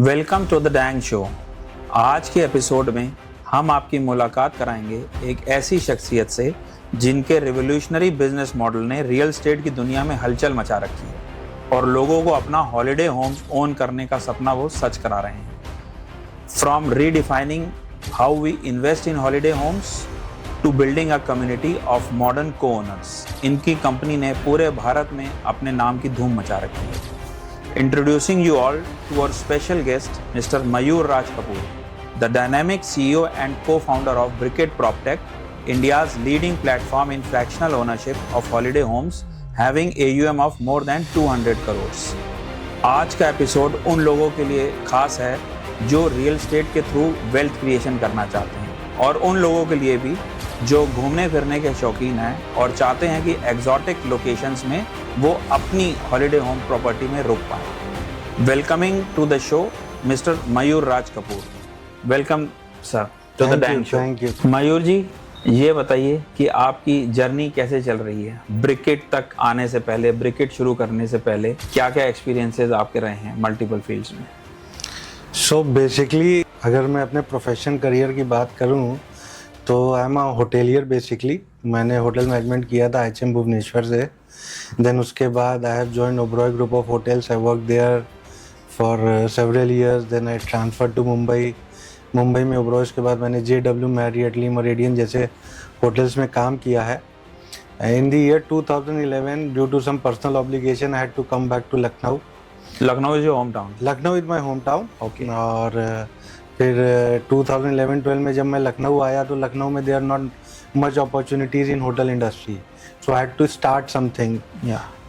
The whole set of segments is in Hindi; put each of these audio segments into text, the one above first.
Welcome to the dang show. आज के एपिसोड में हम आपकी मुलाकात कराएंगे एक ऐसी शख्सियत से जिनके रिवोल्यूशनरी बिजनेस मॉडल ने रियल एस्टेट की दुनिया में हलचल मचा रखी है और लोगों को अपना हॉलिडे होम्स ओन करने का सपना वो सच करा रहे हैं। From redefining how we invest in holiday homes to building a community of modern co-owners, इनकी कंपनी ने पूरे भारत में अपने नाम की धूम मचा रखी है। Introducing you all to our special guest, Mr. Mayur Raj Kapoor, the dynamic CEO and co-founder of Bricket PropTech, India's leading platform in fractional ownership of holiday homes, having AUM of more than 200 crores. आज का एपिसोड उन लोगों के लिए खास है जो रियल एस्टेट के थ्रू वेल्थ क्रिएशन करना चाहते हैं और उन लोगों के लिए भी जो घूमने फिरने के शौकीन हैं और चाहते हैं कि एग्जॉटिक लोकेशंस में वो अपनी हॉलिडे होम प्रॉपर्टी में रुक पाएं। Welcoming to the show mister Mayur Raj Kapoor. Welcome sir to the dang show. Thank you. Mayur जी, ये बताइए कि आपकी जर्नी कैसे चल रही है? ब्रिकेट तक आने से पहले, ब्रिकेट शुरू करने से पहले क्या क्या एक्सपीरियंसेस आपके रहे हैं मल्टीपल फील्ड्स में? सो बेसिकली अगर मैं अपने प्रोफेशन करियर की बात करूं तो I am a hotelier. Basically मैंने होटल मैनेजमेंट किया था HM भुवनेश्वर से। देन उसके बाद I have join Oberoi group of hotels. I work there for several years. Then I transfer to Mumbai में ओबरॉय के बाद मैंने JW, मैरियट, ली मेरिडियन जैसे होटल्स में काम किया है। In the year 2011 due to some personal obligation I had to come back to Lucknow. Lucknow is your home town? Lucknow is my home town. Okay. और फिर 2011-12 में जब मैं लखनऊ आया तो लखनऊ में there not much opportunities in hotel industry, so I had to start something.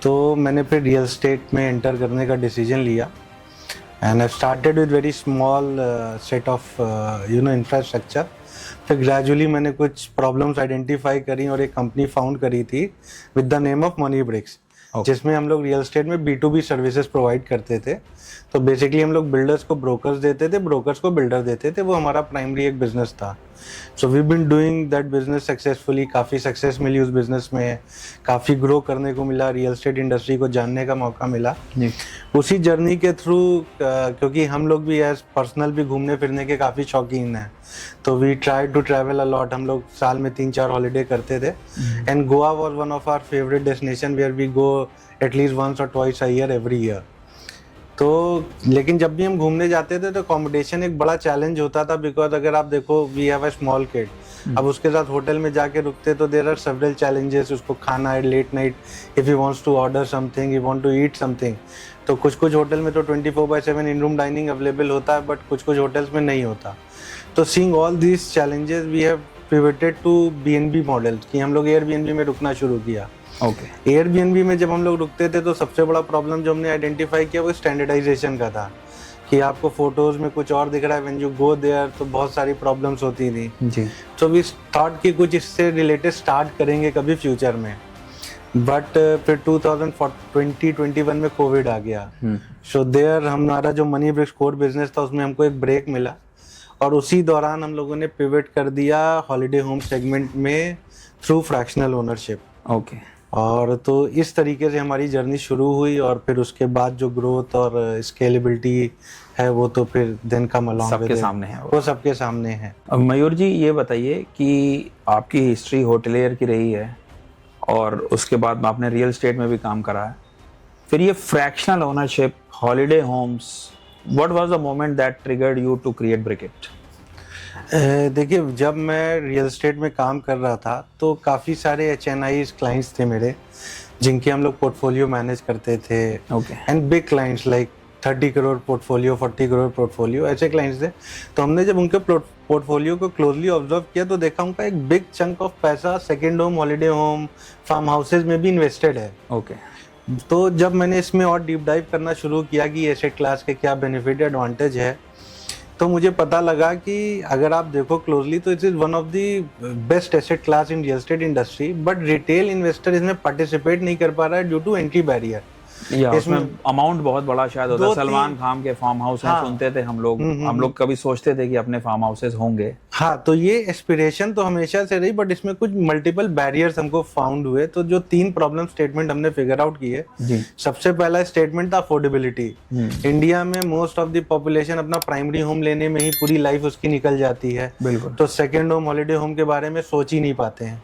तो मैंने फिर रियल एस्टेट में एंटर करने का डिसीजन लिया and I started with very small set of infrastructure. फिर ग्रेजुअली मैंने कुछ प्रॉब्लम्स आइडेंटिफाई करी और एक कंपनी फाउंड करी थी with the name of money bricks, जिसमें हम लोग रियल एस्टेट में B2B सर्विसेज प्रोवाइड करते थे। तो बेसिकली हम लोग बिल्डर्स को ब्रोकर्स देते थे, ब्रोकर्स को बिल्डर देते थे। वो हमारा प्राइमरी एक बिजनेस था। So we been doing that business successfully. काफ़ी सक्सेस मिली उस बिजनेस में, काफ़ी ग्रो करने को मिला, रियल एस्टेट इंडस्ट्री को जानने का मौका मिला उसी जर्नी के थ्रू। क्योंकि हम लोग भी एज पर्सनल भी घूमने फिरने के काफ़ी शौकीन हैं, तो we try to travel a lot. हम लोग साल में 3-4 हॉलीडे करते थे and Goa was one of our favourite destination where we go at least once or twice a year every year. तो लेकिन जब भी हम घूमने जाते थे तो अकोमोडेशन एक बड़ा चैलेंज होता था, बिकॉज अगर आप देखो we have a small kid, अब उसके साथ होटल में जाके रुकते तो देयर आर सेवरल चैलेंजेस। उसको खाना है late night, if you wants to order something, you want to eat something. तो कुछ होटल में तो 24/7 इन रूम डाइनिंग अवेलेबल होता है, बट कुछ होटल्स में नहीं होता। तो seeing all these challenges we have pivoted to BNB model, कि हम लोग Airbnb में रुकना शुरू किया। ओके। Airbnb में जब हम लोग रुकते थे तो सबसे बड़ा प्रॉब्लम जो हमने आइडेंटिफाई किया वो स्टैंडर्डाइजेशन का था, कि आपको फोटोज में कुछ और दिख रहा है, व्हेन यू गो देयर तो बहुत सारी प्रॉब्लम्स होती थी जी। तो वी थॉट कि कुछ इससे रिलेटेड स्टार्ट करेंगे कभी फ्यूचर में। बट फिर 2020-21 में कोविड आ गया। सो देयर हमारा जो मनी ब्रिक्स कोर बिजनेस था उसमें हमको एक ब्रेक मिला और उसी दौरान हम लोगों ने पिवट कर दिया हॉलिडे होम सेगमेंट में थ्रू फ्रैक्शनल ओनरशिप। ओके। और तो इस तरीके से हमारी जर्नी शुरू हुई और फिर उसके बाद जो ग्रोथ और स्केलेबिलिटी है वो तो फिर दिन का मलॉन्ग सबके सामने है, वो सबके सामने है। अब मयूर जी, ये बताइए कि आपकी हिस्ट्री होटलियर की रही है और उसके बाद आपने रियल एस्टेट में भी काम करा है, फिर ये fractional ownership, holiday homes, what was the moment that triggered you to create Bricket? देखिए, जब मैं रियल एस्टेट में काम कर रहा था तो काफ़ी सारे HNI क्लाइंट्स थे मेरे, जिनके हम लोग पोर्टफोलियो मैनेज करते थे। Okay. And big clients like 30 crore portfolio, 40 crore portfolio, ऐसे क्लाइंट्स थे। तो हमने जब उनके पोर्टफोलियो को क्लोजली ऑब्जर्व किया तो देखा उनका एक बिग चंक ऑफ पैसा second home, holiday home, farm houses में भी इन्वेस्टेड है। ओके। तो जब मैंने इसमें और डीप डाइव करना शुरू किया कि एसेट क्लास के क्या बेनिफिट एडवांटेज है, तो मुझे पता लगा कि अगर आप देखो क्लोजली तो it is one of the best asset class in real estate industry, but retail investor इसमें पार्टिसिपेट नहीं कर पा रहा है ड्यू टू एंट्री बैरियर। इसमें अमाउंट बहुत बड़ा शायद होता है। सलमान खान के फार्म हाउस हाँ, सुनते थे हम लोग कभी सोचते थे कि अपने फार्म हाउसेस होंगे। हाँ, तो ये एस्पिरेशन तो हमेशा से रही, बट इसमें कुछ मल्टीपल बैरियर्स हमको फाउंड हुए। तो जो 3 प्रॉब्लम स्टेटमेंट हमने फिगर आउट किए, जी। सबसे पहला स्टेटमेंट था अफोर्डेबिलिटी। इंडिया में मोस्ट ऑफ द पॉपुलेशन अपना प्राइमरी होम लेने में ही पूरी लाइफ उसकी निकल जाती है, बिल्कुल। तो सेकेंड होम, हॉलीडे होम के बारे में सोच ही नहीं पाते हैं।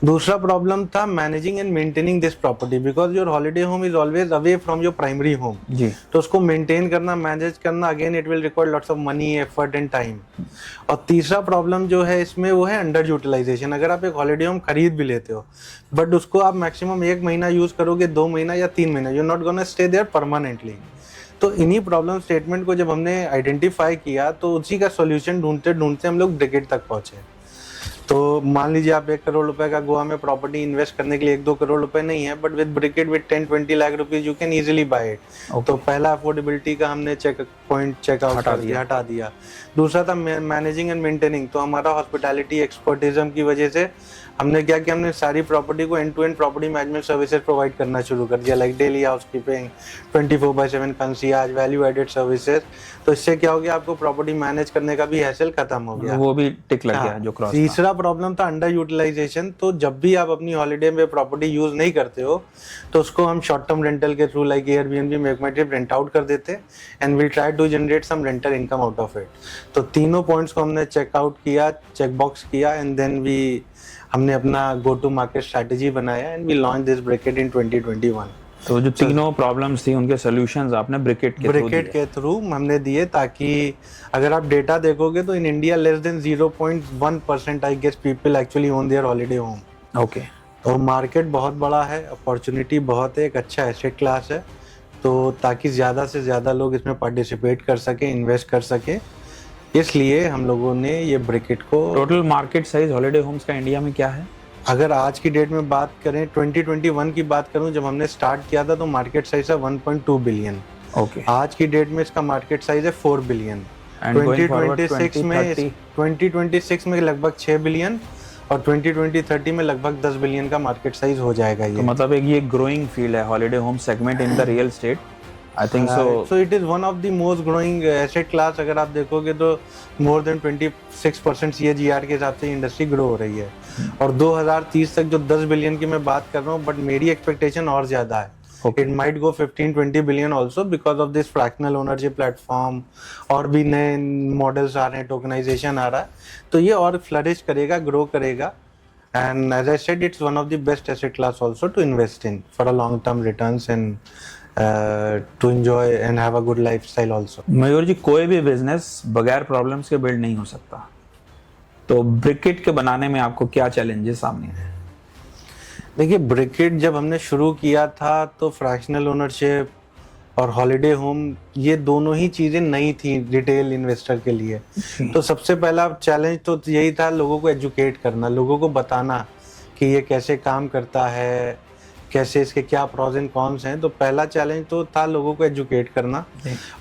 दूसरा प्रॉब्लम था managing and maintaining this property, because your holiday home is always away from your primary home. जी। तो उसको मेंटेन करना, मैनेज करना, again it will require lots of money, effort and time. और तीसरा प्रॉब्लम जो है इसमें वो है अंडर यूटिलाइजेशन। अगर आप एक हॉलीडे होम खरीद भी लेते हो, बट उसको आप मैक्सिमम 1 महीना यूज करोगे, 2 महीना या 3 महीना, you are not gonna stay there permanently. तो इन्हीं प्रॉब्लम स्टेटमेंट को जब हमने आइडेंटिफाई किया, तो उसी का सॉल्यूशन ढूंढते ढूंढते हम लोग ब्रिकेट तक पहुंचे। तो मान लीजिए आप 1 करोड़ रुपए का गोवा में प्रॉपर्टी इन्वेस्ट करने के लिए 1-2 करोड़ रुपए नहीं है, but with Bricket with 10-20 lakh rupees you can easily buy it. तो पहला अफोर्डेबिलिटी का हमने चेकआउट हटा दिया। दूसरा था मैनेजिंग एंड मेंटेनिंग। तो हमारा हॉस्पिटैलिटी एक्सपर्टिज्म की वजह से हमने क्या किया, हमने सारी प्रॉपर्टी को end to end property management services provide करना शुरू कर दिया, like daily housekeeping, 24/7 concierge, value added services. तो इससे क्या हो गया, आपको प्रॉपर्टी मैनेज करने का भी हैसल खत्म हो गया, वो भी टिक लग गया जो क्रॉस। तीसरा प्रॉब्लम था अंडर यूटिलाइजेशन। तो जब भी आप अपनी हॉलीडे में प्रॉपर्टी यूज नहीं करते हो, तो उसको हम शॉर्ट टर्म रेंटल के through, like Airbnb, make my trip, rent out कर देते and will try to generate some rental income out of it. तो तीनों पॉइंट्स को हमने चेकआउट किया, चेक बॉक्स किया, एंड देन हमने अपना गो टू मार्केट स्ट्रेटेजी बनाया and we launch this Brikitt in 2021। तो जो तीनों प्रॉब्लम्स थी उनके सॉल्यूशंस आपने ब्रिकेट के थ्रू हमने दिए, ताकि अगर आप डेटा देखोगे तो in India less than 0.1% I guess people actually own their holiday home. Okay. तो मार्केट बहुत बड़ा है, अपॉर्चुनिटी बहुत है, एक अच्छा एसेट क्लास है, तो ताकि ज़्यादा से ज़्यादा लोग इसमें पार्टिसिपेट कर सके, इन्वेस्ट कर सके, इसलिए हम लोगों ने ये ब्रिकेट को। Total market size holiday homes का इंडिया में क्या है? अगर आज की डेट में बात करें, 2021 की बात करूं, जब हमने स्टार्ट किया था, तो मार्केट साइज है 1.2 बिलियन। ओके। आज की डेट में इसका मार्केट साइज है 4 बिलियन। 2026 में लगभग 6 बिलियन और 2030 में लगभग 10 बिलियन का मार्केट साइज हो जाएगा ये। तो मतलब एक ये ग्रोइंग फील्ड है holiday home segment in the real estate, I think so. So it is one of the most growing asset class. अगर आप देखोगे तो मोर देन 26% CAGR के हिसाब से इंडस्ट्री ग्रो हो रही है। और 2030 तक जो 10 बिलियन की मैं बात कर रहा हूँ, बट मेरी एक्सपेक्टेशन और ज्यादा है। It might go 15-20 billion also, because of this fractional ownership platform, और भी नए मॉडल्स आ रहे हैं, टोकनाइजेशन आ रहा है, तो ये और फ्लरिश करेगा, ग्रो करेगा। And as I said, it's one of the best asset class also to invest in for a long term returns and to enjoy and have a good lifestyle also। Mayur ji, कोई भी बिजनेस बगैर प्रॉब्लम्स के बिल्ड नहीं हो सकता, तो ब्रिकेट के बनाने में आपको क्या चैलेंजेस सामने हैं? देखिए, ब्रिकेट जब हमने शुरू किया था, तो फ्रैक्शनल ओनरशिप और हॉलीडे होम, ये दोनों ही चीज़ें नई थी रिटेल इन्वेस्टर के लिए। तो सबसे पहला चैलेंज तो यही था, लोगों को एजुकेट करना, लोगों को बताना कि ये कैसे काम करता है, कैसे इसके क्या प्रॉज एंड कॉन्स हैं। तो पहला चैलेंज तो था लोगों को एजुकेट करना।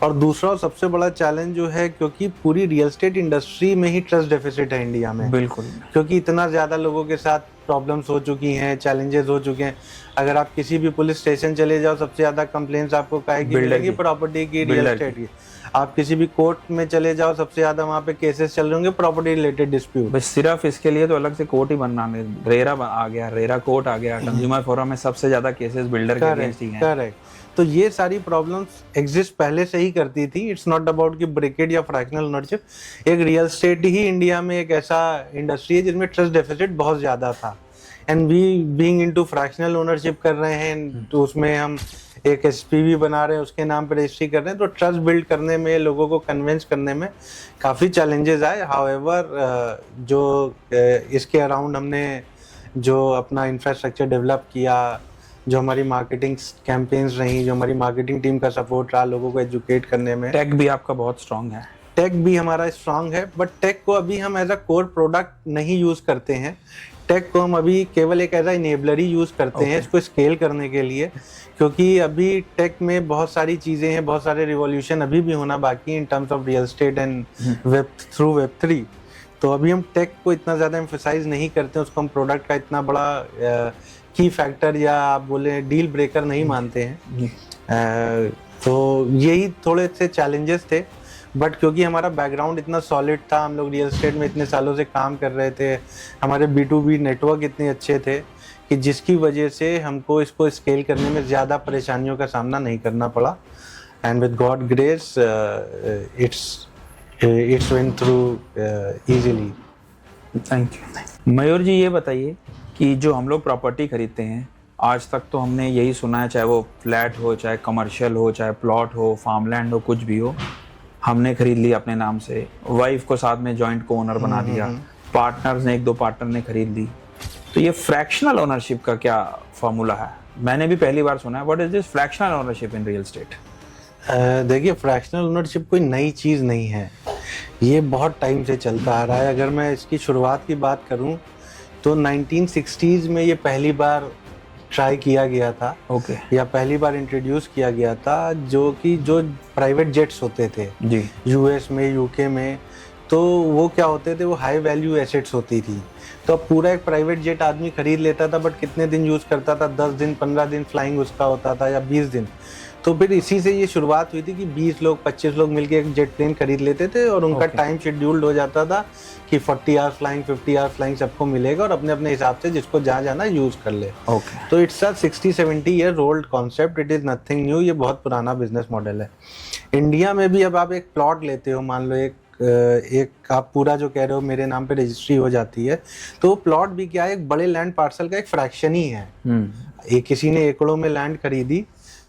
और दूसरा और सबसे बड़ा चैलेंज जो है, क्योंकि पूरी रियल एस्टेट इंडस्ट्री में ही ट्रस्ट डेफिसिट है इंडिया में। बिल्कुल। क्योंकि इतना ज़्यादा लोगों के साथ प्रॉब्लम्स हो चुकी हैं, चैलेंजेस हो चुके हैं। अगर आप किसी भी पुलिस स्टेशन चले जाओ, सबसे ज़्यादा कंप्लेंट्स आपको काहे की मिलेंगी, प्रॉपर्टी की, रियल एस्टेट की। आप किसी भी कोर्ट में चले जाओ, सबसे ज्यादा वहाँ पे केसेस चल रहे होंगे प्रॉपर्टी रिलेटेड डिस्प्यूट। बस सिर्फ इसके लिए तो अलग से कोर्ट ही बनना है। रेरा आ गया, रेरा कोर्ट आ गया, कंज्यूमर फोरम में सबसे ज्यादा केसेस बिल्डर के अगेंस्ट ही हैं। करेक्ट। तो ये सारी प्रॉब्लम्स एग्जिस्ट पहले से ही करती थी। इट्स नॉट अबाउट कि ब्रिकेट या फ्रैक्शनल ओनरशिप। एक रियल एस्टेट ही इंडिया में एक ऐसा इंडस्ट्री है जिसमें ट्रस्ट डेफिसिट बहुत ज्यादा था। And we being into fractional ownership कर रहे हैं, तो उसमें हम एक SPV बना रहे हैं, उसके नाम पे रजिस्ट्री कर रहे हैं। तो ट्रस्ट बिल्ड करने में, लोगों को कन्विंस करने में काफ़ी चैलेंजेस आए। हाउएवर जो इसके अराउंड हमने जो अपना इंफ्रास्ट्रक्चर डेवलप किया, जो हमारी मार्केटिंग कैंपेन्स रही, जो हमारी मार्केटिंग टीम का सपोर्ट रहा लोगों को एजुकेट करने में। टेक भी आपका बहुत स्ट्रांग है। टेक भी हमारा स्ट्रांग है, बट टेक को अभी हम एज अ कोर प्रोडक्ट नहीं यूज करते हैं। टेक को हम अभी केवल एक एज अ इनेबलर ही यूज करते हैं इसको स्केल करने के लिए, क्योंकि अभी टेक में बहुत सारी चीजें हैं, बहुत सारे रिवॉल्यूशन अभी भी होना बाकी in terms of real estate and web through Web3। तो अभी हम टेक को इतना ज्यादा एम्फसाइज नहीं करते, उसको हम प्रोडक्ट का इतना बड़ा की फैक्टर या आप बोले डील ब्रेकर नहीं मानते हैं। तो यही थोड़े से चैलेंजेस थे, बट क्योंकि हमारा बैकग्राउंड इतना सॉलिड था, हम लोग रियल एस्टेट में इतने सालों से काम कर रहे थे, हमारे B2B नेटवर्क इतने अच्छे थे कि जिसकी वजह से हमको इसको स्केल करने में ज़्यादा परेशानियों का सामना नहीं करना पड़ा। And with God grace it's went through easily. Thank you. Mayur जी, ये बताइए कि जो हम लोग प्रॉपर्टी खरीदते हैं, आज तक तो हमने यही सुना है, चाहे वो फ्लैट हो, चाहे कमर्शियल हो, चाहे प्लॉट हो, फार्मलैंड हो, कुछ भी हो, हमने खरीद लिया अपने नाम से, वाइफ को साथ में जॉइंट को ओनर बना दिया, पार्टनर्स ने, 1-2 पार्टनर ने खरीद ली। तो ये फ्रैक्शनल ओनरशिप का क्या फॉर्मूला है? मैंने भी पहली बार सुना है। What is this fractional ownership in real estate? देखिए, फ्रैक्शनल ओनरशिप कोई नई चीज़ नहीं है, ये बहुत टाइम से चलता आ रहा है। अगर मैं इसकी शुरुआत की बात करूं तो 1960s में ये पहली बार ट्राई किया गया था। ओके। या पहली बार इंट्रोड्यूस किया गया था, जो प्राइवेट जेट्स होते थे जी। यूएस में, यूके में, तो वो क्या होते थे, वो हाई वैल्यू एसेट्स होती थी। तो अब पूरा एक प्राइवेट जेट आदमी खरीद लेता था, बट कितने दिन यूज़ करता था? 10 दिन, 15 दिन फ्लाइंग उसका होता था, या 20 दिन। तो फिर इसी से ये शुरुआत हुई थी कि 20 लोग, 25 लोग मिलकर एक जेट प्लेन खरीद लेते थे, और उनका टाइम शेड्यूल्ड हो जाता था कि 40 आवर्स फ्लाइंग, 50 आवर्स फ्लाइंग सबको मिलेगा, और अपने अपने हिसाब से जिसको जहाँ जाना यूज़ कर ले। तो it's a 60-70 year old concept, it is nothing new, ये बहुत पुराना बिजनेस मॉडल है। इंडिया में भी अब आप एक प्लॉट लेते हो, मान लो एक आप पूरा जो कह रहे हो मेरे नाम पे रजिस्ट्री हो जाती है, तो प्लॉट भी क्या है, एक बड़े लैंड पार्सल का एक फ्रैक्शन ही है। किसी ने एकड़ों में लैंड खरीदी,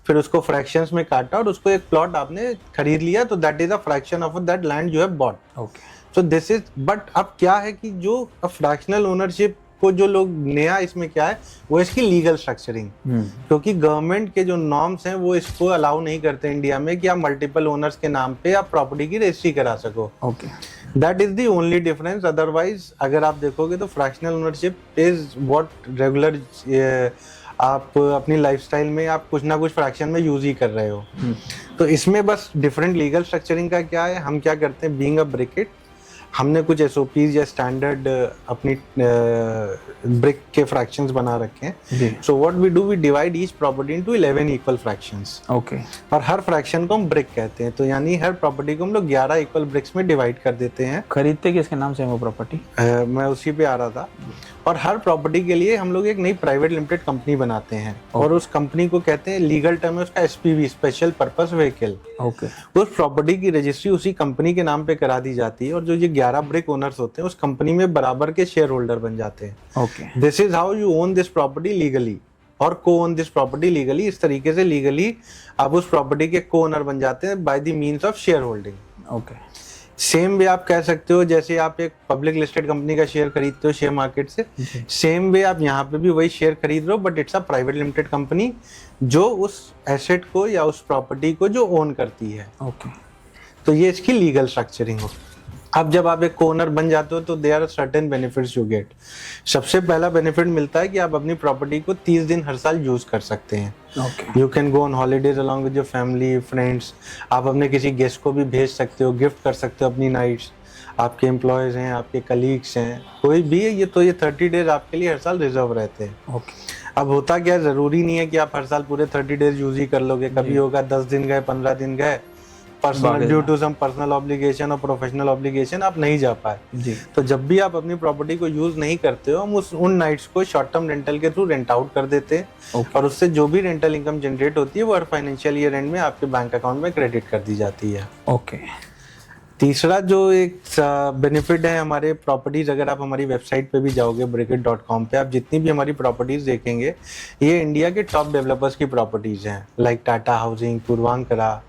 फिर उसको फ्रैक्शंस में काटा, और उसको एक प्लॉट आपने खरीद लिया, तो that is a fraction of that land you have bought. Okay. So this is, but अब क्या है कि जो फ्रैक्शनल ओनरशिप को जो लोग नया इसमें क्या है, वो इसकी लीगल स्ट्रक्चरिंग, क्योंकि गवर्नमेंट के जो नॉर्म्स हैं वो इसको अलाउ नहीं करते इंडिया में कि आप मल्टीपल ओनर्स के नाम पे आप प्रॉपर्टी की रजिस्ट्री करा सको। Okay. That is the only difference. Otherwise अगर आप देखोगे तो fractional ownership is what regular आप अपनी लाइफस्टाइल में आप कुछ ना कुछ फ्रैक्शन में यूज ही कर रहे हो। तो इसमें बस डिफरेंट लीगल स्ट्रक्चरिंग का क्या है, हम क्या करते हैं, बीइंग अ ब्रिकेट, हमने कुछ SOPs या स्टैंडर्ड अपनी ब्रिक के फ्रैक्शंस बना रखे हैं। So what we do, we divide each property into 11 equal fractions. Okay. और हर फ्रैक्शन को हम ब्रिक कहते हैं, तो यानी हर प्रॉपर्टी को हम लोग 11 इक्वल ब्रिक्स में डिवाइड कर देते हैं। खरीदते किसके नाम से है वो प्रॉपर्टी? मैं उसी पे आ रहा था। और हर प्रॉपर्टी के लिए हम लोग एक नई प्राइवेट लिमिटेड कंपनी बनाते हैं, और उस कंपनी को कहते हैं, लीगल टर्म है उसका SPV, special purpose vehicle. Okay. उस प्रॉपर्टी की रजिस्ट्री उसी कंपनी के नाम पे करा दी जाती है, और जो ये 11 ब्रिक ओनर्स होते हैं उस कंपनी में बराबर के शेयर होल्डर बन जाते हैं। Okay. This is how you own this property legally, और को ओन दिस प्रॉपर्टी लीगली। इस तरीके से लीगली आप उस प्रॉपर्टी के को ओनर बन जाते हैं by the means of share holding. Okay. Same way आप कह सकते हो, जैसे आप एक पब्लिक लिस्टेड कंपनी का शेयर खरीदते हो शेयर मार्केट से, सेम वे आप यहाँ पे भी वही शेयर खरीद रहे हो, but it's a private limited company जो उस एसेट को या उस प्रॉपर्टी को जो ओन करती है। ओके। तो ये इसकी लीगल स्ट्रक्चरिंग हो। अब जब आप एक को-ओनर बन जाते हो तो there are certain benefits you get. सबसे पहला बेनिफिट मिलता है कि आप अपनी प्रॉपर्टी को 30 दिन हर साल यूज कर सकते हैं। You can go on holidays along with your family, friends. आप अपने किसी गेस्ट को भी भेज सकते हो, गिफ्ट कर सकते हो अपनी नाइट्स। आपके एम्प्लॉयज हैं, आपके कलीग्स हैं, कोई भी है, ये 30 डेज आपके लिए हर साल रिजर्व रहते हैं। अब होता क्या, जरूरी नहीं है कि आप हर साल पूरे 30 डेज यूज ही कर लोगे। कभी होगा 10 दिन गए, 15 दिन गए, personal due to some personal obligation और प्रोफेशनल ऑब्लिगेशन आप नहीं जा पाए जी। तो जब भी आप अपनी प्रॉपर्टी को यूज नहीं करते हो, हम उन नाइट्स को शॉर्ट टर्म रेंटल के थ्रू रेंट आउट कर देते हैं। और उससे जो भी रेंटल इनकम जनरेट होती है वो हर फाइनेंशियल ईयर एंड में आपके बैंक अकाउंट में क्रेडिट कर दी जाती है। ओके। तीसरा जो एक बेनिफिट है हमारे प्रॉपर्टीज, अगर आप हमारी वेबसाइट पे भी जाओगे bricket.com पे, आप जितनी भी हमारी प्रॉपर्टीज देखेंगे ये इंडिया के टॉप डेवलपर्स की प्रॉपर्टीज हैं, लाइक टाटा हाउसिंग, पूर्वांकरा।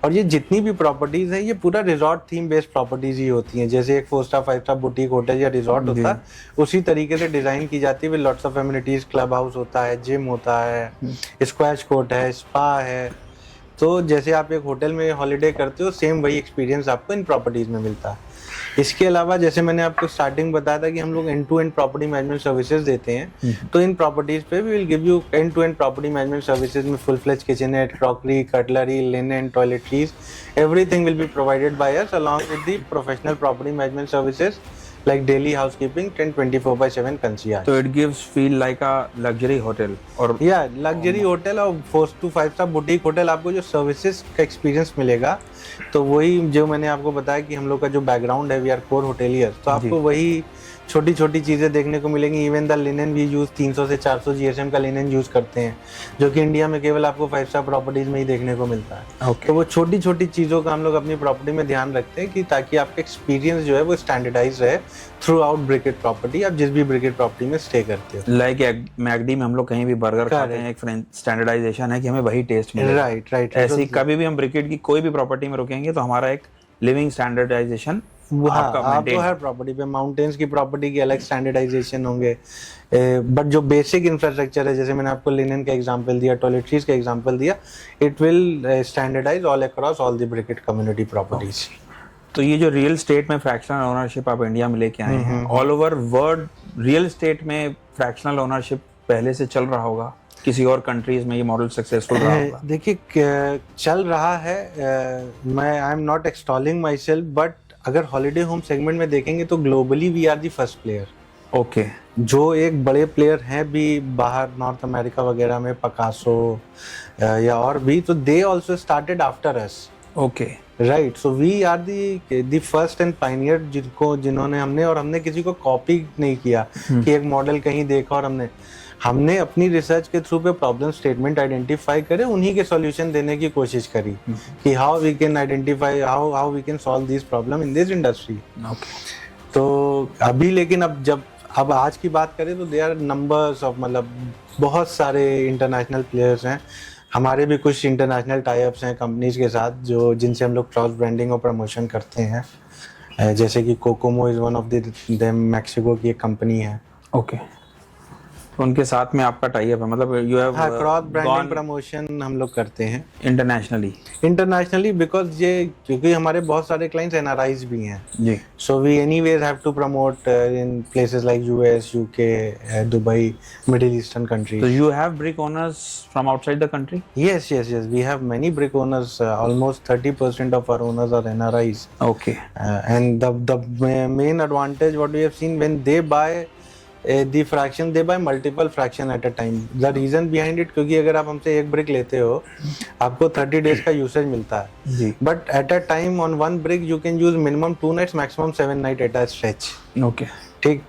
और ये जितनी भी प्रॉपर्टीज हैं ये पूरा रिजॉर्ट थीम बेस्ड प्रॉपर्टीज ही होती हैं। जैसे एक 4 स्टार 5 स्टार बुटीक होटल या रिजॉर्ट होता है, उसी तरीके से डिजाइन की जाती है with lots of amenities. Club house होता है, जिम होता है, स्क्वैश कोर्ट है, स्पा है। तो जैसे आप एक होटल में हॉलिडे करते हो, सेम वही एक्सपीरियंस आपको इन प्रॉपर्टीज में मिलता है। इसके अलावा जैसे मैंने आपको स्टार्टिंग बताया था कि हम लोग end to end property management services देते हैं, तो इन प्रॉपर्टीज पे we will give you end to end property management services में full fledge kitchenette, crockery, cutlery, linen, toiletries, everything will be provided by us along with the professional property management services like daily housekeeping, 24/7 concierge. So it gives feel like a luxury hotel or luxury hotel और 4 to 5 स्टार बुटीक होटल। आपको जो सर्विसेज का एक्सपीरियंस मिलेगा तो वही जो मैंने आपको बताया कि हम लोग का जो बैकग्राउंड है, वी आर कोर होटेलियर, तो आपको वही छोटी छोटी चीज़ें देखने को मिलेंगी। इवन द लिनन भी यूज़ 300 से 400 जीएसएम का लिनन यूज़ करते हैं, जो कि इंडिया में केवल आपको 5 स्टार प्रॉपर्टीज़ में ही देखने को मिलता है। तो वो छोटी छोटी चीज़ों का हम लोग अपनी प्रॉपर्टी में ध्यान रखते हैं कि ताकि आपका एक्सपीरियंस जो है वो स्टैंडर्डाइज रहे थ्रू आउट ब्रिकेट प्रॉपर्टी, आप जिस भी ब्रिकेट प्रॉपर्टी में स्टे करते हो। लाइक मैकडी में हम लोग कहीं भी बर्गर खाते हैं, एक स्टैंडर्डाइजेशन है कि हमें वही टेस्ट मिले। राइट। ऐसे ही कभी भी हम ब्रिकेट की कोई भी प्रॉपर्टी में रुकेंगे तो हमारा एक लिविंग स्टैंडर्डाइजेशन आपको हर प्रॉपर्टी पे, माउंटेन्स की प्रॉपर्टी की अलग स्टैंडर्डाइजेशन होंगे, बट जो बेसिक इंफ्रास्ट्रक्चर है, जैसे मैंने आपको लिनन का एग्जांपल दिया, टॉयलेटरीज का एग्जांपल दिया, it will standardize all across all the Bricket community properties. तो ये जो रियल स्टेट में फ्रैक्शनल ओनरशिप आप इंडिया में लेके आए हैं, all over world real estate में फ्रैक्शनल ओनरशिप पहले से चल रहा होगा, किसी और कंट्रीज में ये मॉडल सक्सेसफुल रहा होगा? देखिए चल रहा है, मैं I am not extolling myself, but अगर हॉलीडे होम सेगमेंट में देखेंगे तो globally we are the first player. Okay. जो एक बड़े प्लेयर हैं भी बाहर नॉर्थ अमेरिका वगैरह में, पकासो या और भी, तो they also started after us. Okay, right. So we are the first and pioneer जिन्होंने हमने किसी को कॉपी नहीं किया कि एक मॉडल कहीं देखा और हमने अपनी रिसर्च के थ्रू पे प्रॉब्लम स्टेटमेंट आइडेंटिफाई करे, उन्हीं के सॉल्यूशन देने की कोशिश करी कि how we can identify, how we can solve this problem in this industry. तो अभी लेकिन अब आज की बात करें तो देयर आर नंबर्स ऑफ, मतलब बहुत सारे इंटरनेशनल प्लेयर्स हैं। हमारे भी कुछ इंटरनेशनल टाई अप्स हैं कंपनीज के साथ जिनसे हम लोग क्रॉस ब्रांडिंग और प्रमोशन करते हैं, जैसे कि Kokomo is one of them, Mexico की एक कंपनी है। ओके, तो उनके साथ में आपका टाई अप है, मतलब you have cross branding promotion हम लोग करते हैं इंटरनेशनली बिकॉज क्योंकि हमारे बहुत सारे क्लाइंट्स एनआरआईज भी हैं जी। So we anyways have to promote in places like US, UK, Dubai, middle eastern countries. So you have brick owners from outside the country? Yes. We have many brick owners. Almost 30% of our owners are NRIs. Okay. And the main advantage what we have seen, when they buy the fraction, they buy multiple fraction at a time. The reason behind it, क्योंकि अगर आप हमसे एक brick लेते हो, आपको 30 days का usage मिलता है जी। But at a time on one brick you can use minimum 2 nights, maximum 7 nights at a stretch. Okay. ठीक।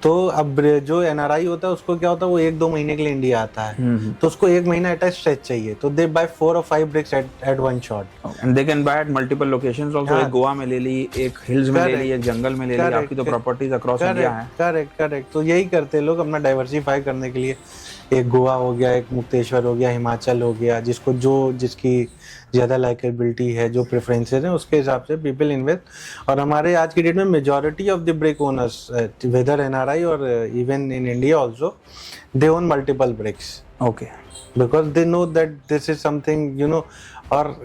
तो अब जो एनआरआई होता है उसको क्या होता है, वो 1-2 महीने के लिए इंडिया आता है, तो उसको 1 महीना एट अ स्ट्रेच चाहिए, तो they buy 4 or 5 bricks at one shot. And they can buy at multiple locations also. एक गोवा में ले ली, एक हिल्स में ले ली, एक जंगल में ले ली, आपकी तो प्रॉपर्टीज अक्रॉस इंडिया है। करेक्ट। तो यही करते हैं लोग अपना डाइवर्सिफाई करने के लिए। एक गोवा हो गया, एक मुक्तेश्वर हो गया, हिमाचल हो गया, जिसकी ज़्यादा लाइकेबिलिटी है, जो प्रेफरेंसेस हैं उसके हिसाब से पीपल इन्वेस्ट। और हमारे आज की डेट में majority of the brick owners, whether NRI or even in India also, they own multiple bricks. Okay, because they know that this is something, you know. और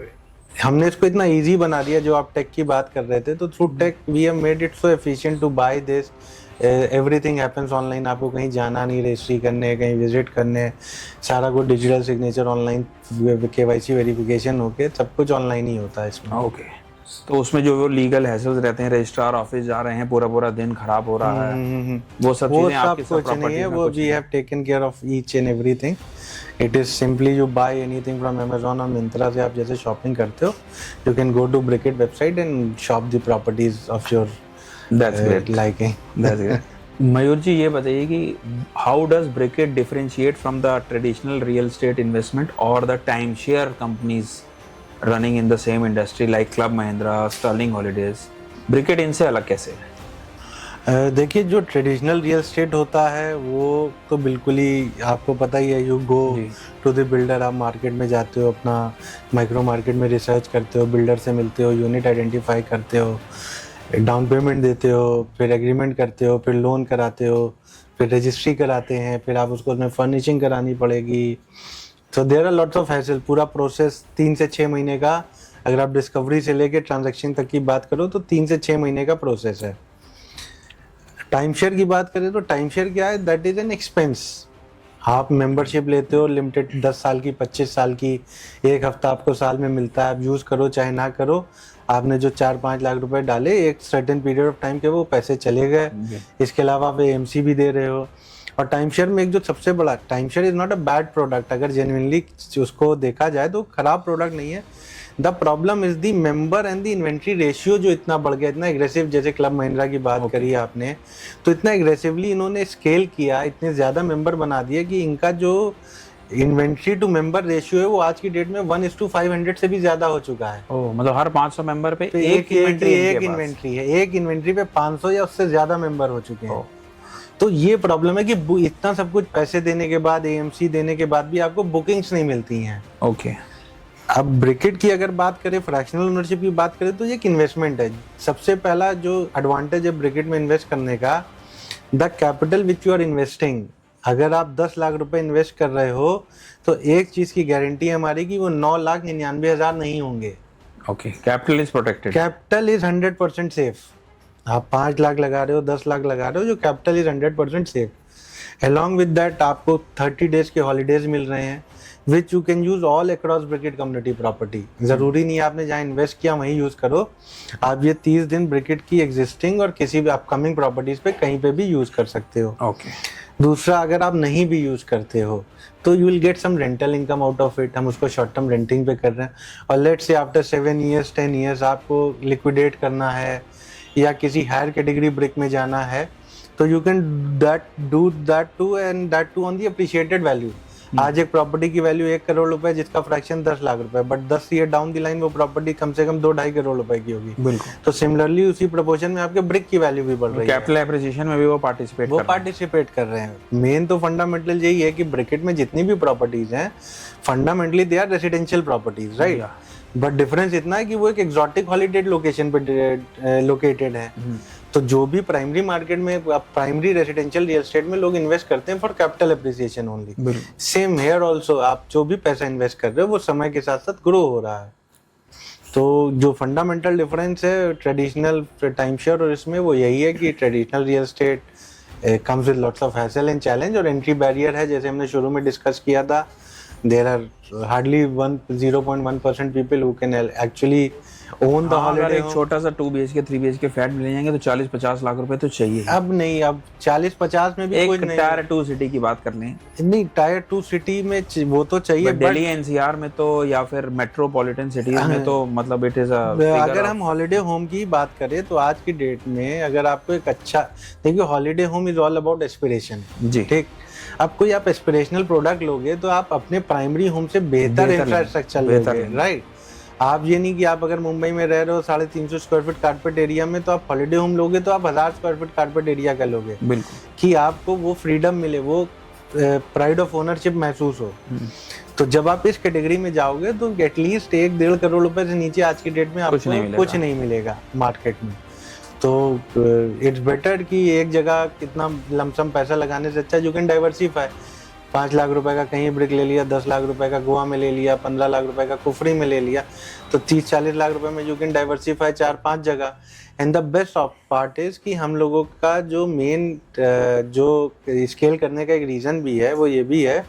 हमने इसको इतना इजी बना दिया, जो आप टेक की बात कर रहे थे, तो through tech we have made it so efficient to buy this. Everything happens online, आपको कहीं जाना नहीं, रजिस्ट्री करने, कहीं विजिट करने, सारा कुछ digital signature online, KYC verification होके सब कुछ ऑनलाइन ही होता है इसमें। ओके। तो उसमें जो वो लीगल हैसल्स रहते हैं, रजिस्ट्रार ऑफिस जा रहे हैं, पूरा दिन खराब हो रहा है, वो सब चीजें आपकी सब कुछ नहीं है, वो we have taken care of each and everything. It is simply you buy anything from Amazon और मिंत्रा से आप जैसे शॉपिंग करते हो, you can go to Brikitt website and shop the properties of your liking. That's great. मयूर जी, ये बताइए कि how does Brikitt differentiate from the traditional real estate investment or the time share companies running in the same industry like club Mahindra, Sterling Holidays? Bricket इनसे अलग कैसे है? देखिए, जो ट्रेडिशनल रियल एस्टेट होता है वो तो बिल्कुल ही आपको पता ही है, you go to the builder, आप मार्केट में जाते हो, अपना माइक्रो मार्केट में रिसर्च करते हो, बिल्डर से मिलते हो, यूनिट आइडेंटिफाई करते हो, डाउन पेमेंट देते हो, फिर एग्रीमेंट करते हो, फिर लोन कराते हो, फिर रजिस्ट्री कराते हैं, फिर आप उसको उसमें फर्निशिंग करानी पड़ेगी। तो there are lots of hassle. पूरा प्रोसेस 3 से 6 महीने का, अगर आप डिस्कवरी से लेके ट्रांजैक्शन तक की बात करो तो 3 से 6 महीने का प्रोसेस है। टाइम शेयर की बात करें तो टाइम शेयर क्या है, दैट इज एन एक्सपेंस। आप मेंबरशिप लेते हो लिमिटेड 10 साल की, 25 साल की, 1 हफ्ता आपको साल में मिलता है, आप यूज़ करो चाहे ना करो। आपने जो 4-5 लाख रुपए डाले, एक सर्टेन पीरियड ऑफ टाइम के वो पैसे चले गए। इसके अलावा आप एएमसी भी दे रहे हो। और टाइम शेयर में एक जो सबसे बड़ा, time share is not a bad product, अगर जेन्युइनली उसको देखा जाए तो खराब प्रोडक्ट नहीं है। The problem is the member and the inventory ratio जो इतना बढ़ गया, इतना एग्रेसिव, जैसे क्लब महिंद्रा की बात करी आपने, तो इतना एग्रेसिवली इन्होंने स्केल किया, इतने ज्यादा मेंबर बना दिए कि इनका जो इन्वेंट्री टू मेंबर रेशियो है वो आज की डेट में 1:500 से भी ज्यादा हो चुका है। मतलब हर 500 मेंबर पे तो एक इन्वेंट्री है, एक इन्वेंट्री पे 500 या उससे ज्यादा मेंबर हो चुके हैं। तो ये प्रॉब्लम है कि इतना सब कुछ पैसे देने के बाद, एएमसी देने के बाद भी आपको बुकिंग्स नहीं मिलती हैं। ओके। अब ब्रिकेट की अगर बात करें, फ्रैक्शनल ओनरशिप की बात करें, तो ये एक इन्वेस्टमेंट है। सबसे पहला जो एडवांटेज है ब्रिकेट में इन्वेस्ट करने का, the capital which you are investing, अगर आप 10 लाख रुपए इन्वेस्ट कर रहे हो तो एक चीज की गारंटी है हमारी कि वो 9,99,000 नहीं होंगे। Okay, capital is protected, capital is 100% safe. आप 5 लाख लगा रहे हो, 10 लाख लगा रहे हो, जो capital is 100% safe. Along with that आपको 30 डेज के हॉलीडेज मिल रहे हैं which you can use all across Bricket community property. जरूरी नहीं आपने जहाँ इन्वेस्ट किया वहीं यूज करो, आप ये 30 दिन ब्रिकेट की एग्जिस्टिंग और किसी भी अपकमिंग प्रॉपर्टीज पे कहीं पे भी यूज कर सकते हो। ओके। दूसरा, अगर आप नहीं भी यूज करते हो तो you will get some rental income out of it. हम उसको शॉर्ट टर्म रेंटिंग पे कर रहे हैं, और let's say after 7 years 10 years आपको लिक्विडेट करना है या किसी हायर कैटेगरी ब्रिक में जाना है, तो you can do that too, and that too on the appreciated value. आज एक प्रॉपर्टी की वैल्यू 1 करोड़ रुपए, जिसका फ्रैक्शन 10 लाख रुपए, but 10 year down the line वो प्रॉपर्टी कम से कम 2-2.5 करोड़ रुपए की होगी। बिल्कुल। तो सिमिलरली उसी प्रोपोर्शन में आपके ब्रिक की वैल्यू भी बढ़ रही है, कैपिटल एप्रिसिएशन में भी वो पार्टिसिपेट कर रहे हैं। मेन तो फंडामेंटल यही है कि ब्रिकेट में जितनी भी प्रॉपर्टीज हैं, fundamentally they are residential properties, right. But difference इतना है कि वो एक एग्जॉटिक हॉलीडे लोकेशन पे लोकेटेड है। तो जो भी प्राइमरी मार्केट में, प्राइमरी रेसिडेंशियल रियल एस्टेट में लोग इन्वेस्ट करते हैं for capital appreciation only. Same here also, आप जो भी पैसा इन्वेस्ट कर रहे हो वो समय के साथ साथ ग्रो हो रहा है। तो जो फंडामेंटल डिफरेंस है ट्रेडिशनल टाइम शेयर और इसमें, वो यही है कि traditional real estate comes with lots of hassle and challenge, और एंट्री बैरियर है, जैसे हमने शुरू में डिस्कस किया था। There are hardly 0.1% people who can actually own the holiday अगर एक home. छोटा सा 2 BHK 3 BHK फ्लैट मिल जाएंगे तो 40-50 लाख रुपए तो चाहिए। अब नहीं, अब 40-50 में भी कोई नहीं। एक टायर 2 सिटी की बात कर लें, नहीं, टायर 2 सिटी में वो तो चाहिए, दिल्ली एनसीआर में तो, या फिर मेट्रोपॉलिटन सिटीज में तो मतलब इट इज अगर हम हॉलिडे होम की बात करें तो आज की डेट में अगर आपको एक अच्छा, देखिए holiday home is all about aspiration जी, ठीक। अब कोई आप एस्पिरेशनल प्रोडक्ट लोगे तो आप अपने प्राइमरी होम से बेहतर इंफ्रास्ट्रक्चर लोगे, राइट। आप ये नहीं कि आप अगर मुंबई में रह रहे हो 350 स्क्वायर फीट कारपेट एरिया में, तो आप हॉलिडे होम लोगे तो आप 1000 स्क्वायर फीट कारपेट एरिया का लोगे, बिल्कुल, कि आपको वो फ्रीडम मिले, वो प्राइड ऑफ ओनरशिप महसूस हो। तो जब आप इस कैटेगरी में जाओगे तो एटलीस्ट 1-1.5 करोड़ रुपए से नीचे आज की डेट में आपको कुछ नहीं मिलेगा मार्केट में। तो इट्स बेटर कि एक जगह कितना लमसम पैसा लगाने से अच्छा यू कैन डाइवर्सिफाई। 5 लाख रुपए का कहीं ब्रिक ले लिया, 10 लाख रुपए का गोवा में ले लिया, 15 लाख रुपए का कुफरी में ले लिया, तो 30-40 लाख रुपए में यू कैन डाइवर्सिफाई 4-5 जगह। And the best of part is कि हम लोगों का जो मेन जो स्केल करने का एक रीजन भी है, वो ये भी है